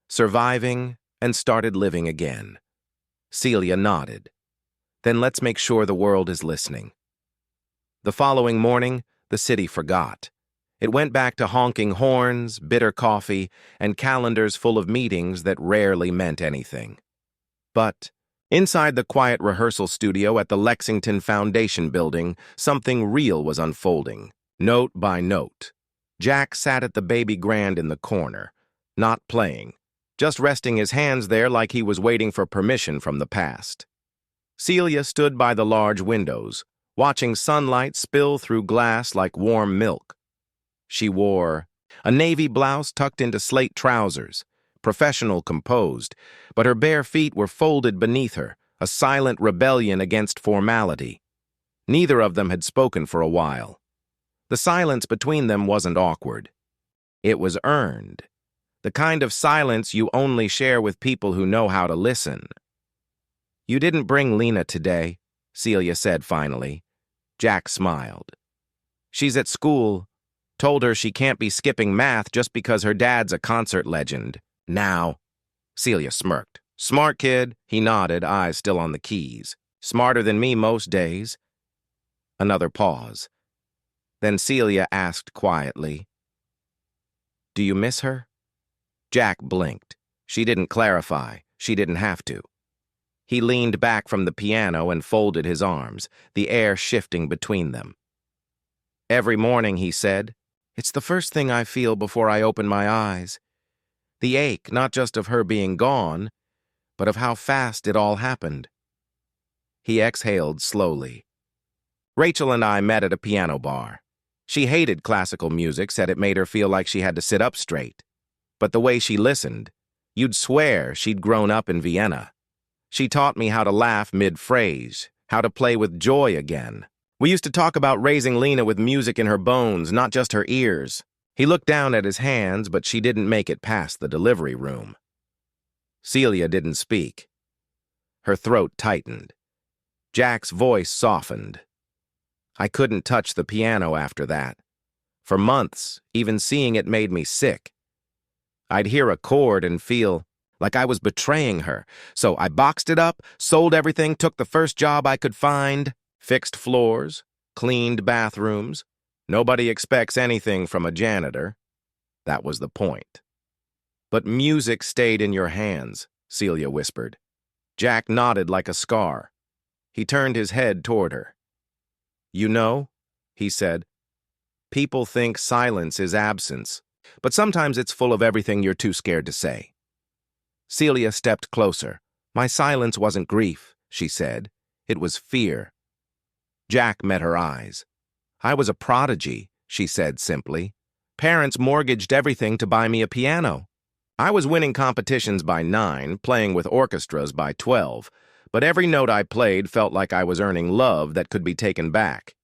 surviving and started living again. Celia nodded. Then let's make sure the world is listening. The following morning, the city forgot. It went back to honking horns, bitter coffee, and calendars full of meetings that rarely meant anything. But inside the quiet rehearsal studio at the Lexington Foundation building, something real was unfolding, note by note. Jack sat at the baby grand in the corner, not playing, just resting his hands there like he was waiting for permission from the past. Celia stood by the large windows, watching sunlight spill through glass like warm milk. She wore a navy blouse tucked into slate trousers, professional composed, but her bare feet were folded beneath her, a silent rebellion against formality. Neither of them had spoken for a while. The silence between them wasn't awkward. It was earned. The kind of silence you only share with people who know how to listen. You didn't bring Lena today, Celia said finally. Jack smiled. She's at school. Told her she can't be skipping math just because her dad's a concert legend. Now. Celia smirked. Smart kid, he nodded, eyes still on the keys. Smarter than me most days. Another pause. Then Celia asked quietly, Do you miss her? Jack blinked. She didn't clarify. She didn't have to. He leaned back from the piano and folded his arms, the air shifting between them. Every morning, he said, it's the first thing I feel before I open my eyes. The ache, not just of her being gone, but of how fast it all happened. He exhaled slowly. Rachel and I met at a piano bar. She hated classical music, said it made her feel like she had to sit up straight. But the way she listened, you'd swear she'd grown up in Vienna. She taught me how to laugh mid-phrase, how to play with joy again. We used to talk about raising Lena with music in her bones, not just her ears. He looked down at his hands, but she didn't make it past the delivery room. Celia didn't speak. Her throat tightened. Jack's voice softened. I couldn't touch the piano after that. For months, even seeing it made me sick. I'd hear a chord and feel like I was betraying her, so I boxed it up, sold everything, took the first job I could find, fixed floors, cleaned bathrooms. Nobody expects anything from a janitor. That was the point. But music stayed in your hands, Celia whispered. Jack nodded like a scar. He turned his head toward her. You know, he said, people think silence is absence, but sometimes it's full of everything you're too scared to say. Celia stepped closer. My silence wasn't grief, she said. It was fear. Jack met her eyes. I was a prodigy, she said simply. Parents mortgaged everything to buy me a piano. I was winning competitions by 9, playing with orchestras by 12, but every note I played felt like I was earning love that could be taken back.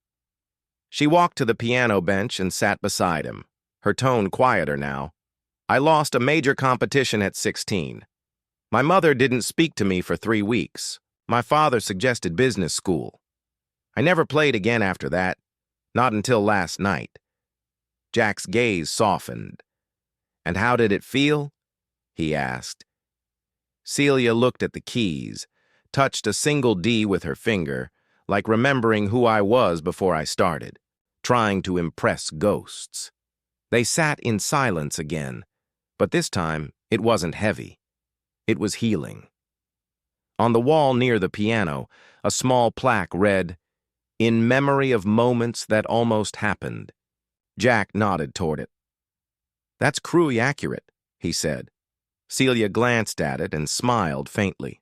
She walked to the piano bench and sat beside him, her tone quieter now. I lost a major competition at 16. My mother didn't speak to me for 3 weeks. My father suggested business school. I never played again after that, not until last night. Jack's gaze softened. And how did it feel? He asked. Celia looked at the keys, touched a single D with her finger, like remembering who I was before I started, trying to impress ghosts. They sat in silence again, but this time it wasn't heavy. It was healing. On the wall near the piano, a small plaque read, "In memory of moments that almost happened." Jack nodded toward it. That's cruelly accurate, he said. Celia glanced at it and smiled faintly.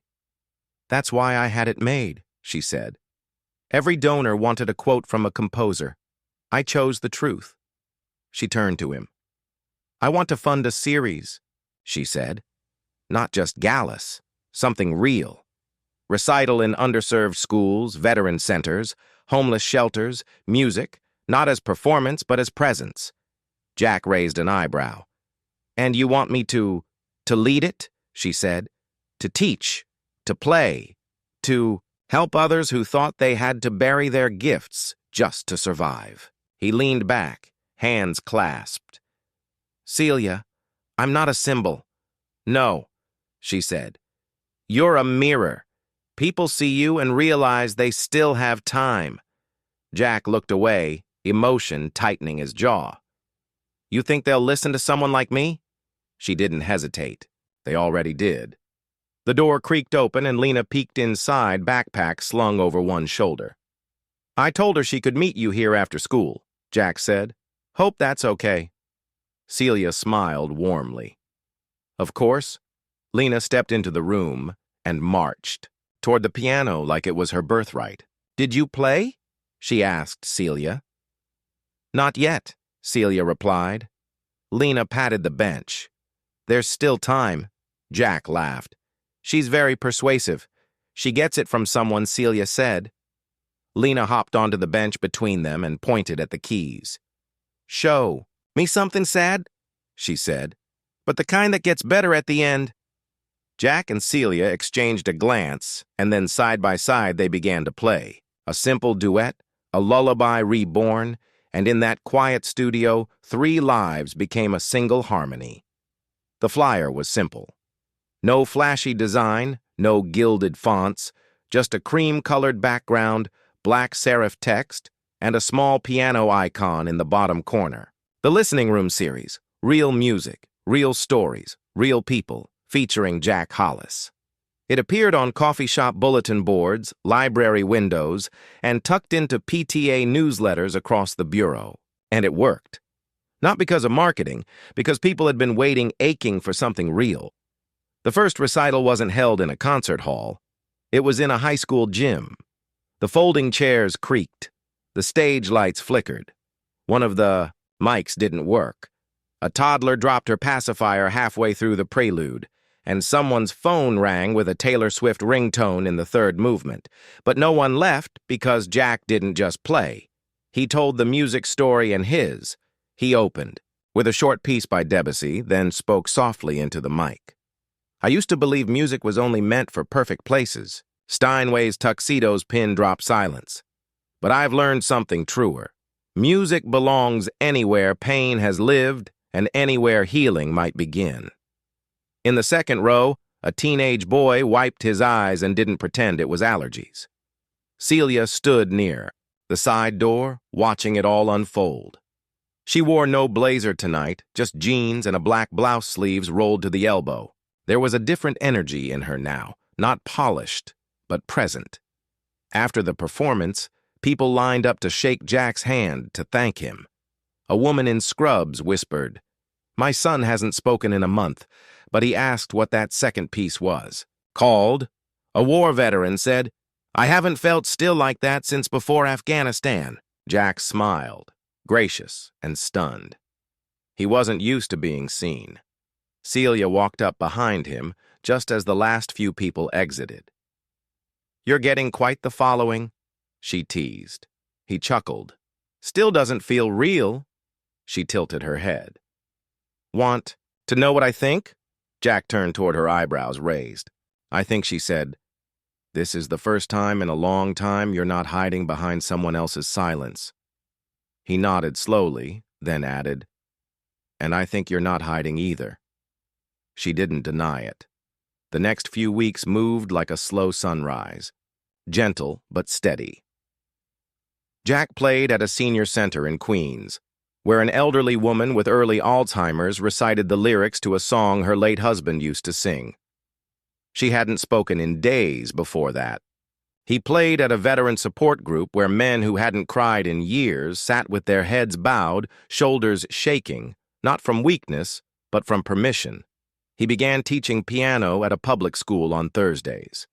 That's why I had it made, she said. Every donor wanted a quote from a composer. I chose the truth. She turned to him. I want to fund a series, she said. Not just Gallus, something real. Recital in underserved schools, veteran centers, homeless shelters, music, not as performance but as presence. Jack raised an eyebrow. "And you want me to lead it?" she said. "To teach, to play, to help others who thought they had to bury their gifts just to survive." He leaned back, hands clasped. "Celia, I'm not a symbol." "No," she said. "You're a mirror. People see you and realize they still have time." Jack looked away, emotion tightening his jaw. "You think they'll listen to someone like me?" She didn't hesitate. They already did. The door creaked open and Lena peeked inside, backpack slung over one shoulder. "I told her she could meet you here after school," Jack said. "Hope that's okay." Celia smiled warmly. Of course. Lena stepped into the room and marched toward the piano like it was her birthright. "Did you play?" she asked Celia. "Not yet," Celia replied. Lena patted the bench. "There's still time." Jack laughed. "She's very persuasive. She gets it from someone," Celia said. Lena hopped onto the bench between them and pointed at the keys. "Show me something sad," she said, "but the kind that gets better at the end." Jack and Celia exchanged a glance, and then side by side they began to play. A simple duet, a lullaby reborn, and in that quiet studio, 3 lives became a single harmony. The flyer was simple. No flashy design, no gilded fonts, just a cream-colored background, black serif text, and a small piano icon in the bottom corner. The Listening Room series, real music, real stories, real people, featuring Jack Hollis. It appeared on coffee shop bulletin boards, library windows, and tucked into PTA newsletters across the bureau. And it worked. Not because of marketing, because people had been waiting, aching for something real. The first recital wasn't held in a concert hall. It was in a high school gym. The folding chairs creaked. The stage lights flickered. One of the mics didn't work. A toddler dropped her pacifier halfway through the prelude, and someone's phone rang with a Taylor Swift ringtone in the third movement. But no one left because Jack didn't just play. He told the music story and his. He opened with a short piece by Debussy, then spoke softly into the mic. "I used to believe music was only meant for perfect places." Steinway's Tuxedo's pin dropped silence. "But I've learned something truer. Music belongs anywhere pain has lived and anywhere healing might begin." In the second row, a teenage boy wiped his eyes and didn't pretend it was allergies. Celia stood near the side door, watching it all unfold. She wore no blazer tonight, just jeans and a black blouse sleeves rolled to the elbow. There was a different energy in her now, not polished, but present. After the performance, people lined up to shake Jack's hand to thank him. A woman in scrubs whispered, "My son hasn't spoken in a month, but he asked what that second piece was." Called, a war veteran said, "I haven't felt still like that since before Afghanistan." Jack smiled, gracious and stunned. He wasn't used to being seen. Celia walked up behind him just as the last few people exited. "You're getting quite the following," she teased. He chuckled. "Still doesn't feel real." She tilted her head. "Want to know what I think?" Jack turned toward her, eyebrows raised. "I think," she said, "this is the first time in a long time you're not hiding behind someone else's silence." He nodded slowly, then added, "And I think you're not hiding either." She didn't deny it. The next few weeks moved like a slow sunrise, gentle but steady. Jack played at a senior center in Queens, where an elderly woman with early Alzheimer's recited the lyrics to a song her late husband used to sing. She hadn't spoken in days before that. He played at a veteran support group where men who hadn't cried in years sat with their heads bowed, shoulders shaking, not from weakness, but from permission. He began teaching piano at a public school on Thursdays.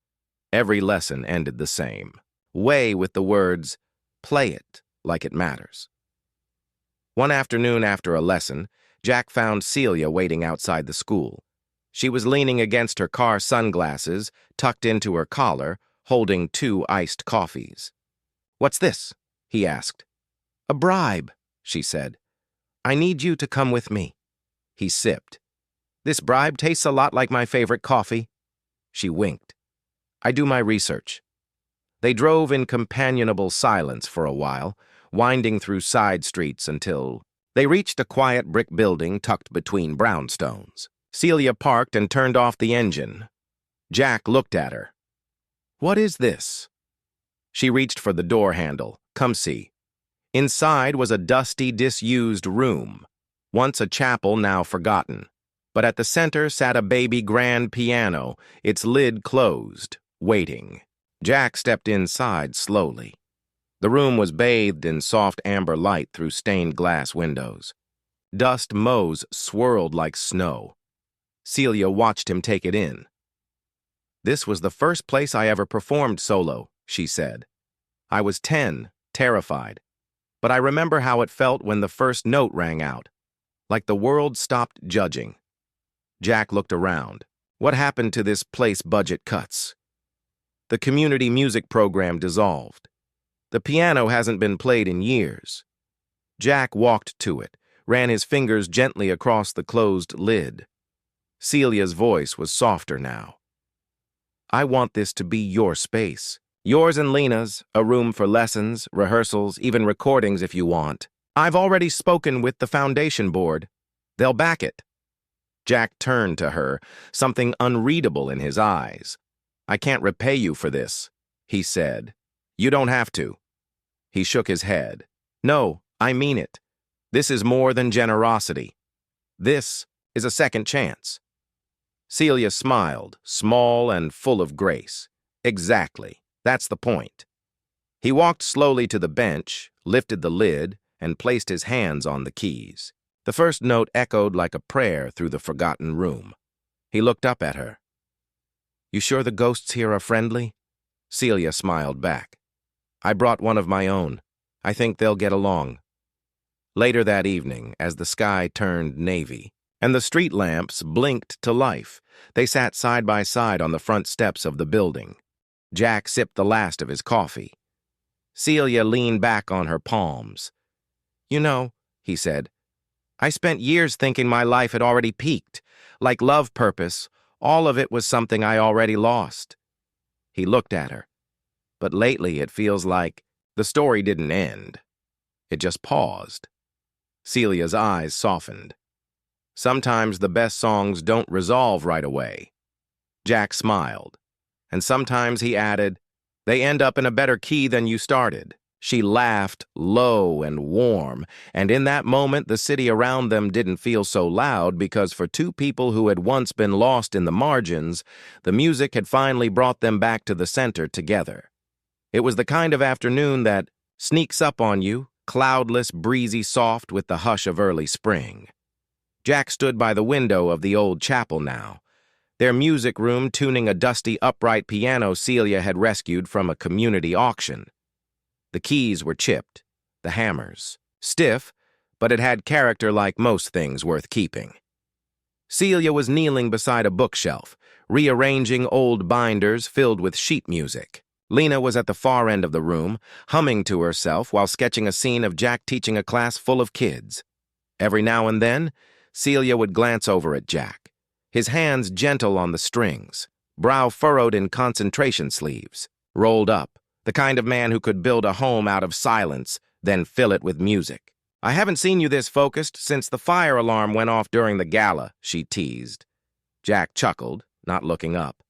Every lesson ended the same way, with the words, "Play it like it matters." One afternoon after a lesson, Jack found Celia waiting outside the school. She was leaning against her car sunglasses, tucked into her collar, holding 2 iced coffees. "What's this?" he asked. "A bribe," she said. "I need you to come with me." He sipped. "This bribe tastes a lot like my favorite coffee." She winked. "I do my research." They drove in companionable silence for a while, winding through side streets until they reached a quiet brick building tucked between brownstones. Celia parked and turned off the engine. Jack looked at her. "What is this?" She reached for the door handle. "Come see." Inside was a dusty, disused room, once a chapel now forgotten. But at the center sat a baby grand piano, its lid closed, waiting. Jack stepped inside slowly. The room was bathed in soft amber light through stained glass windows. Dust motes swirled like snow. Celia watched him take it in. "This was the first place I ever performed solo," she said. "I was 10, terrified. But I remember how it felt when the first note rang out, like the world stopped judging." Jack looked around. "What happened to this place budget cuts?" "The community music program dissolved. The piano hasn't been played in years." Jack walked to it, ran his fingers gently across the closed lid. Celia's voice was softer now. "I want this to be your space. Yours and Lena's, a room for lessons, rehearsals, even recordings if you want. I've already spoken with the foundation board. They'll back it." Jack turned to her, something unreadable in his eyes. "I can't repay you for this," he said. "You don't have to." He shook his head. "No, I mean it. This is more than generosity. This is a second chance." Celia smiled, small and full of grace. "Exactly. That's the point." He walked slowly to the bench, lifted the lid, and placed his hands on the keys. The first note echoed like a prayer through the forgotten room. He looked up at her. "You sure the ghosts here are friendly?" Celia smiled back. "I brought one of my own. I think they'll get along." Later that evening, as the sky turned navy, and the street lamps blinked to life, they sat side by side on the front steps of the building. Jack sipped the last of his coffee. Celia leaned back on her palms. "You know," he said, "I spent years thinking my life had already peaked. Like love purpose, all of it was something I already lost." He looked at her. "But lately it feels like the story didn't end. It just paused." Celia's eyes softened. "Sometimes the best songs don't resolve right away." Jack smiled. "And sometimes," he added, "they end up in a better key than you started." She laughed, low and warm, and in that moment the city around them didn't feel so loud because for two people who had once been lost in the margins, the music had finally brought them back to the center together. It was the kind of afternoon that sneaks up on you, cloudless, breezy, soft with the hush of early spring. Jack stood by the window of the old chapel now, their music room tuning a dusty upright piano Celia had rescued from a community auction. The keys were chipped, the hammers stiff, but it had character like most things worth keeping. Celia was kneeling beside a bookshelf, rearranging old binders filled with sheet music. Lena was at the far end of the room, humming to herself while sketching a scene of Jack teaching a class full of kids. Every now and then, Celia would glance over at Jack, his hands gentle on the strings, brow furrowed in concentration sleeves, rolled up, the kind of man who could build a home out of silence, then fill it with music. "I haven't seen you this focused since the fire alarm went off during the gala," she teased. Jack chuckled, not looking up.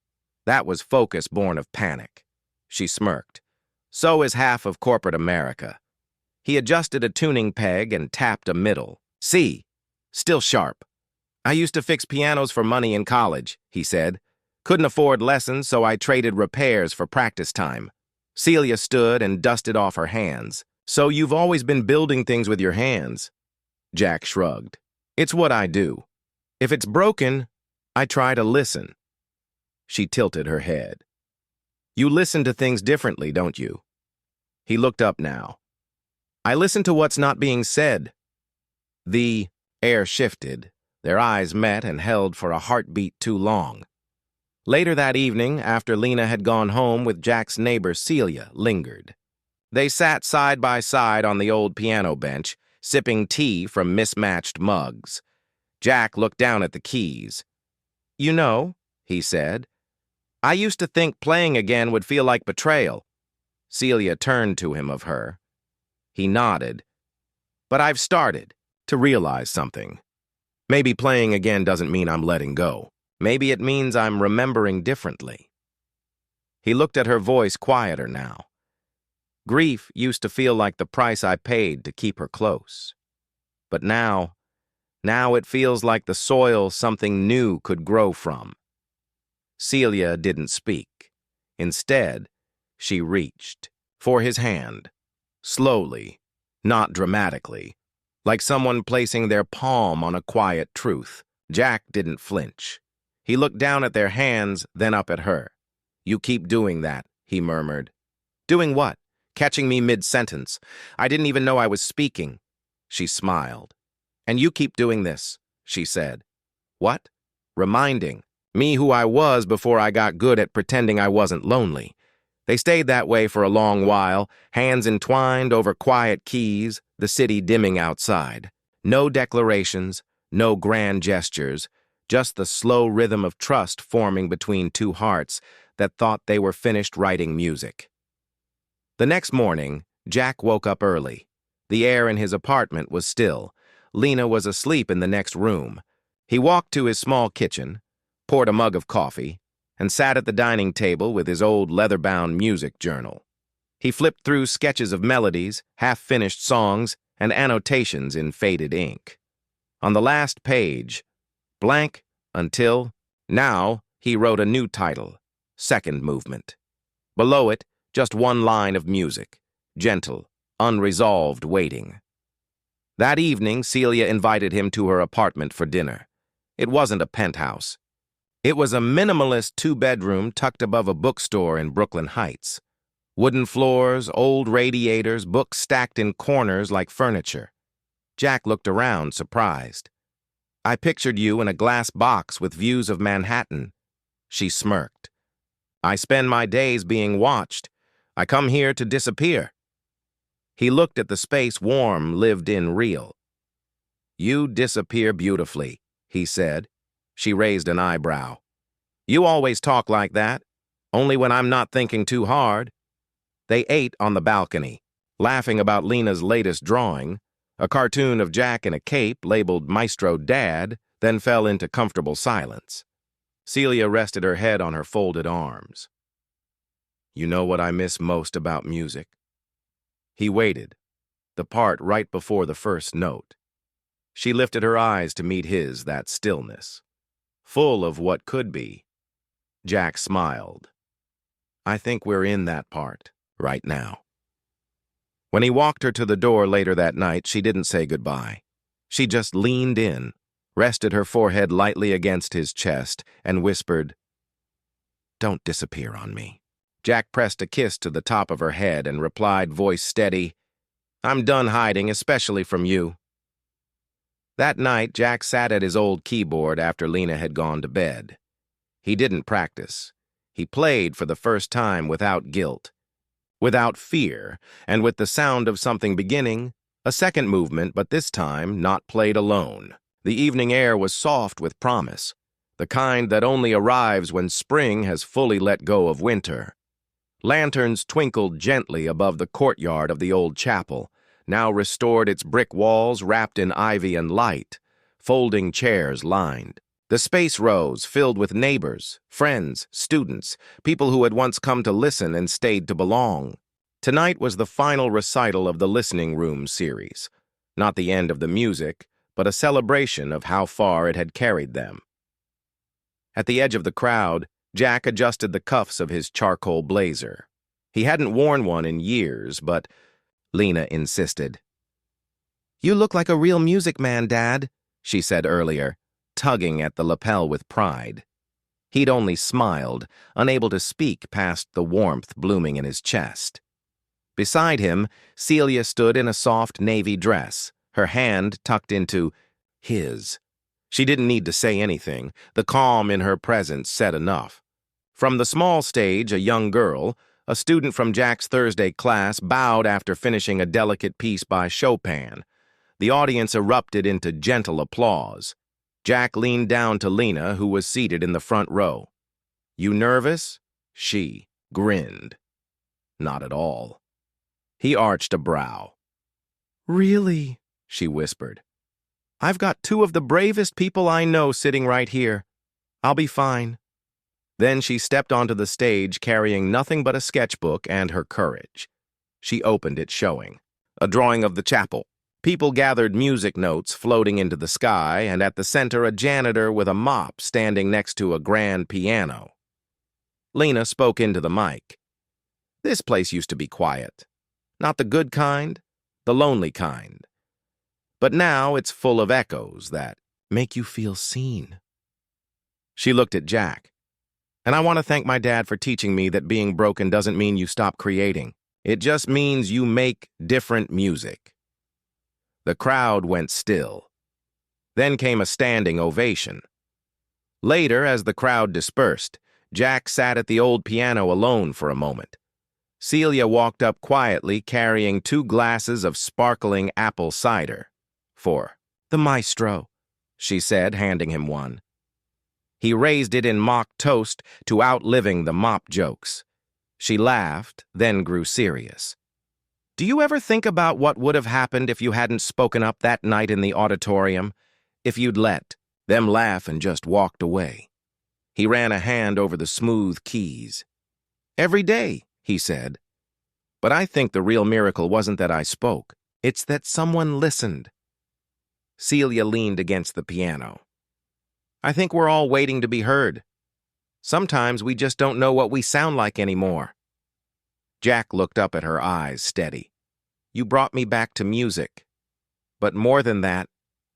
That was focus born of panic. She smirked. "So is half of corporate America." He adjusted a tuning peg and tapped a middle. "C. Still sharp." "I used to fix pianos for money in college," he said. "Couldn't afford lessons, so I traded repairs for practice time." Celia stood and dusted off her hands. "So you've always been building things with your hands?" Jack shrugged. "It's what I do. If it's broken, I try to listen." She tilted her head. "You listen to things differently, don't you?" He looked up now. "I listen to what's not being said." The air shifted, Their eyes met and held for a heartbeat too long. Later that evening, after Lena had gone home with Jack's neighbor Celia, lingered. They sat side by side on the old piano bench, sipping tea from mismatched mugs. Jack looked down at the keys. "You know," he said, "I used to think playing again would feel like betrayal." Celia turned to him of her. He nodded. "But I've started to realize something. Maybe playing again doesn't mean I'm letting go. Maybe it means I'm remembering differently." He looked at her, voice quieter now. "Grief used to feel like the price I paid to keep her close. But now it feels like the soil something new could grow from." Celia didn't speak. Instead, she reached for his hand, slowly, not dramatically, like someone placing their palm on a quiet truth. Jack didn't flinch. He looked down at their hands, then up at her. "You keep doing that," he murmured. "Doing what?" "Catching me mid-sentence. I didn't even know I was speaking." She smiled. "And you keep doing this," she said. "What?" "Reminding me who I was before I got good at pretending I wasn't lonely." They stayed that way for a long while, hands entwined over quiet keys, the city dimming outside. No declarations, no grand gestures, just the slow rhythm of trust forming between two hearts that thought they were finished writing music. The next morning, Jack woke up early. The air in his apartment was still. Lena was asleep in the next room. He walked to his small kitchen, poured a mug of coffee, and sat at the dining table with his old leather-bound music journal. He flipped through sketches of melodies, half-finished songs, and annotations in faded ink. On the last page, blank until now, he wrote a new title, Second Movement. Below it, just one line of music, gentle, unresolved waiting. That evening, Celia invited him to her apartment for dinner. It wasn't a penthouse. It was a minimalist two-bedroom tucked above a bookstore in Brooklyn Heights. Wooden floors, old radiators, books stacked in corners like furniture. Jack looked around, surprised. "I pictured you in a glass box with views of Manhattan." She smirked. "I spend my days being watched. I come here to disappear." He looked at the space, warm, lived-in, real. "You disappear beautifully," he said. She raised an eyebrow. "You always talk like that, only when I'm not thinking too hard." They ate on the balcony, laughing about Lena's latest drawing, a cartoon of Jack in a cape labeled Maestro Dad, then fell into comfortable silence. Celia rested her head on her folded arms. "You know what I miss most about music?" He waited, the part right before the first note. She lifted her eyes to meet his, that stillness, full of what could be. Jack smiled. "I think we're in that part right now." When he walked her to the door later that night, she didn't say goodbye. She just leaned in, rested her forehead lightly against his chest, and whispered, "Don't disappear on me." Jack pressed a kiss to the top of her head and replied, voice steady, "I'm done hiding, especially from you." That night, Jack sat at his old keyboard after Lena had gone to bed. He didn't practice. He played for the first time without guilt, without fear, and with the sound of something beginning, a second movement, but this time not played alone. The evening air was soft with promise, the kind that only arrives when spring has fully let go of winter. Lanterns twinkled gently above the courtyard of the old chapel, now restored its brick walls wrapped in ivy and light, folding chairs lined. The space rose, filled with neighbors, friends, students, people who had once come to listen and stayed to belong. Tonight was the final recital of the Listening Room series, not the end of the music, but a celebration of how far it had carried them. At the edge of the crowd, Jack adjusted the cuffs of his charcoal blazer. He hadn't worn one in years, but Lena insisted. "You look like a real music man, Dad," she said earlier, tugging at the lapel with pride. He'd only smiled, unable to speak past the warmth blooming in his chest. Beside him, Celia stood in a soft navy dress, her hand tucked into his. She didn't need to say anything. The calm in her presence said enough. From the small stage, a young girl, a student from Jack's Thursday class, bowed after finishing a delicate piece by Chopin. The audience erupted into gentle applause. Jack leaned down to Lena, who was seated in the front row. "You nervous?" She grinned. Not at all. He arched a brow. "Really?" she whispered. "I've got two of the bravest people I know sitting right here. I'll be fine." Then she stepped onto the stage carrying nothing but a sketchbook and her courage. She opened it, showing a drawing of the chapel. People gathered, music notes floating into the sky, and at the center a janitor with a mop standing next to a grand piano. Lena spoke into the mic. "This place used to be quiet. Not the good kind, the lonely kind. But now it's full of echoes that make you feel seen." She looked at Jack. "And I want to thank my dad for teaching me that being broken doesn't mean you stop creating. It just means you make different music." The crowd went still. Then came a standing ovation. Later, as the crowd dispersed, Jack sat at the old piano alone for a moment. Celia walked up quietly, carrying 2 glasses of sparkling apple cider. "For the maestro," she said, handing him one. He raised it in mock toast to outliving the mop jokes. She laughed, then grew serious. "Do you ever think about what would have happened if you hadn't spoken up that night in the auditorium? If you'd let them laugh and just walked away?" He ran a hand over the smooth keys. "Every day," he said. "But I think the real miracle wasn't that I spoke. It's that someone listened." Celia leaned against the piano. "I think we're all waiting to be heard. Sometimes we just don't know what we sound like anymore." Jack looked up at her eyes, steady. "You brought me back to music. But more than that,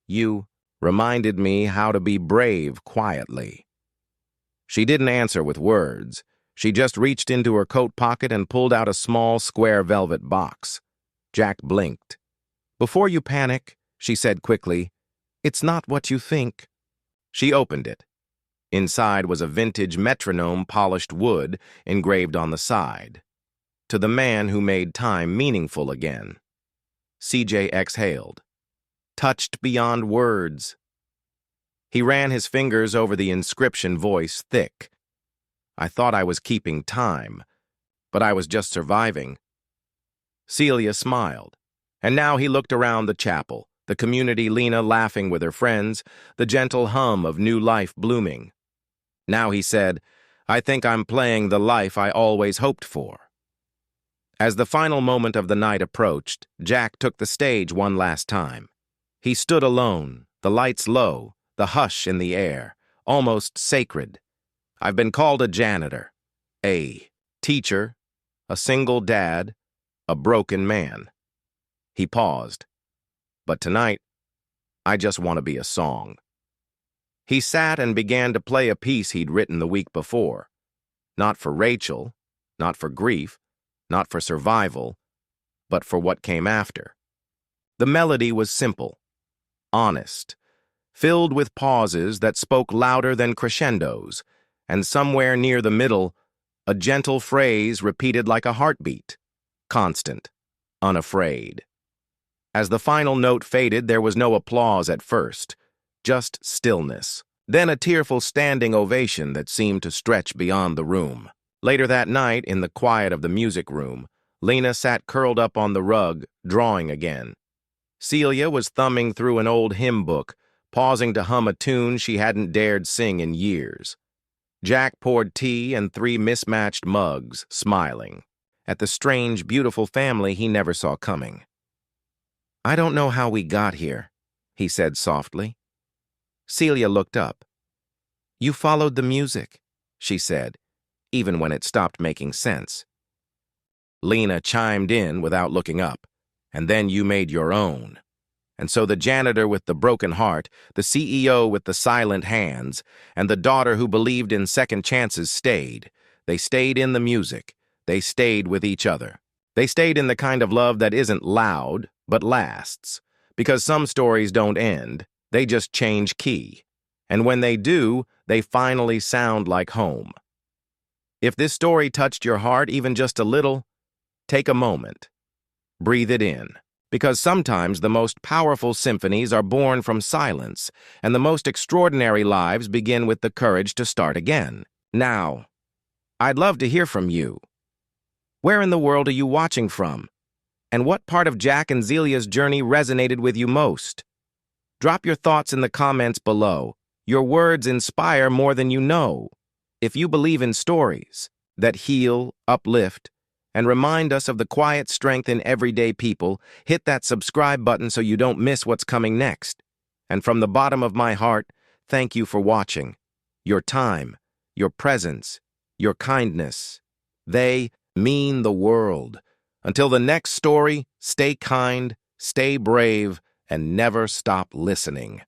you reminded me how to be brave quietly." She didn't answer with words. She just reached into her coat pocket and pulled out a small, square velvet box. Jack blinked. "Before you panic," she said quickly, "it's not what you think." She opened it. Inside was a vintage metronome, polished wood, engraved on the side. "To the man who made time meaningful again." CJ exhaled. "Touched beyond words." He ran his fingers over the inscription, voice thick. "I thought I was keeping time, but I was just surviving." Celia smiled, and now he looked around the chapel, the community, Lena laughing with her friends, the gentle hum of new life blooming. Now he said, "I think I'm playing the life I always hoped for." As the final moment of the night approached, Jack took the stage one last time. He stood alone, the lights low, the hush in the air, almost sacred. "I've been called a janitor, a teacher, a single dad, a broken man." He paused. "But tonight, I just want to be a song." He sat and began to play a piece he'd written the week before. Not for Rachel, not for grief, not for survival, but for what came after. The melody was simple, honest, filled with pauses that spoke louder than crescendos, and somewhere near the middle, a gentle phrase repeated like a heartbeat, constant, unafraid. As the final note faded, there was no applause at first, just stillness, then a tearful standing ovation that seemed to stretch beyond the room. Later that night, in the quiet of the music room, Lena sat curled up on the rug, drawing again. Celia was thumbing through an old hymn book, pausing to hum a tune she hadn't dared sing in years. Jack poured tea and 3 mismatched mugs, smiling, at the strange, beautiful family he never saw coming. "I don't know how we got here," he said softly. Celia looked up. "You followed the music," she said, even when it stopped making sense. Lena chimed in without looking up, "And then you made your own." And so the janitor with the broken heart, the CEO with the silent hands, and the daughter who believed in second chances stayed. They stayed in the music. They stayed with each other. They stayed in the kind of love that isn't loud, but lasts. Because some stories don't end, they just change key. And when they do, they finally sound like home. If this story touched your heart even just a little, take a moment. Breathe it in. Because sometimes the most powerful symphonies are born from silence, and the most extraordinary lives begin with the courage to start again. Now, I'd love to hear from you. Where in the world are you watching from? And what part of Jack and Zelia's journey resonated with you most? Drop your thoughts in the comments below. Your words inspire more than you know. If you believe in stories that heal, uplift, and remind us of the quiet strength in everyday people, hit that subscribe button so you don't miss what's coming next. And from the bottom of my heart, thank you for watching. Your time, your presence, your kindness, they mean the world. Until the next story, stay kind, stay brave, and never stop listening.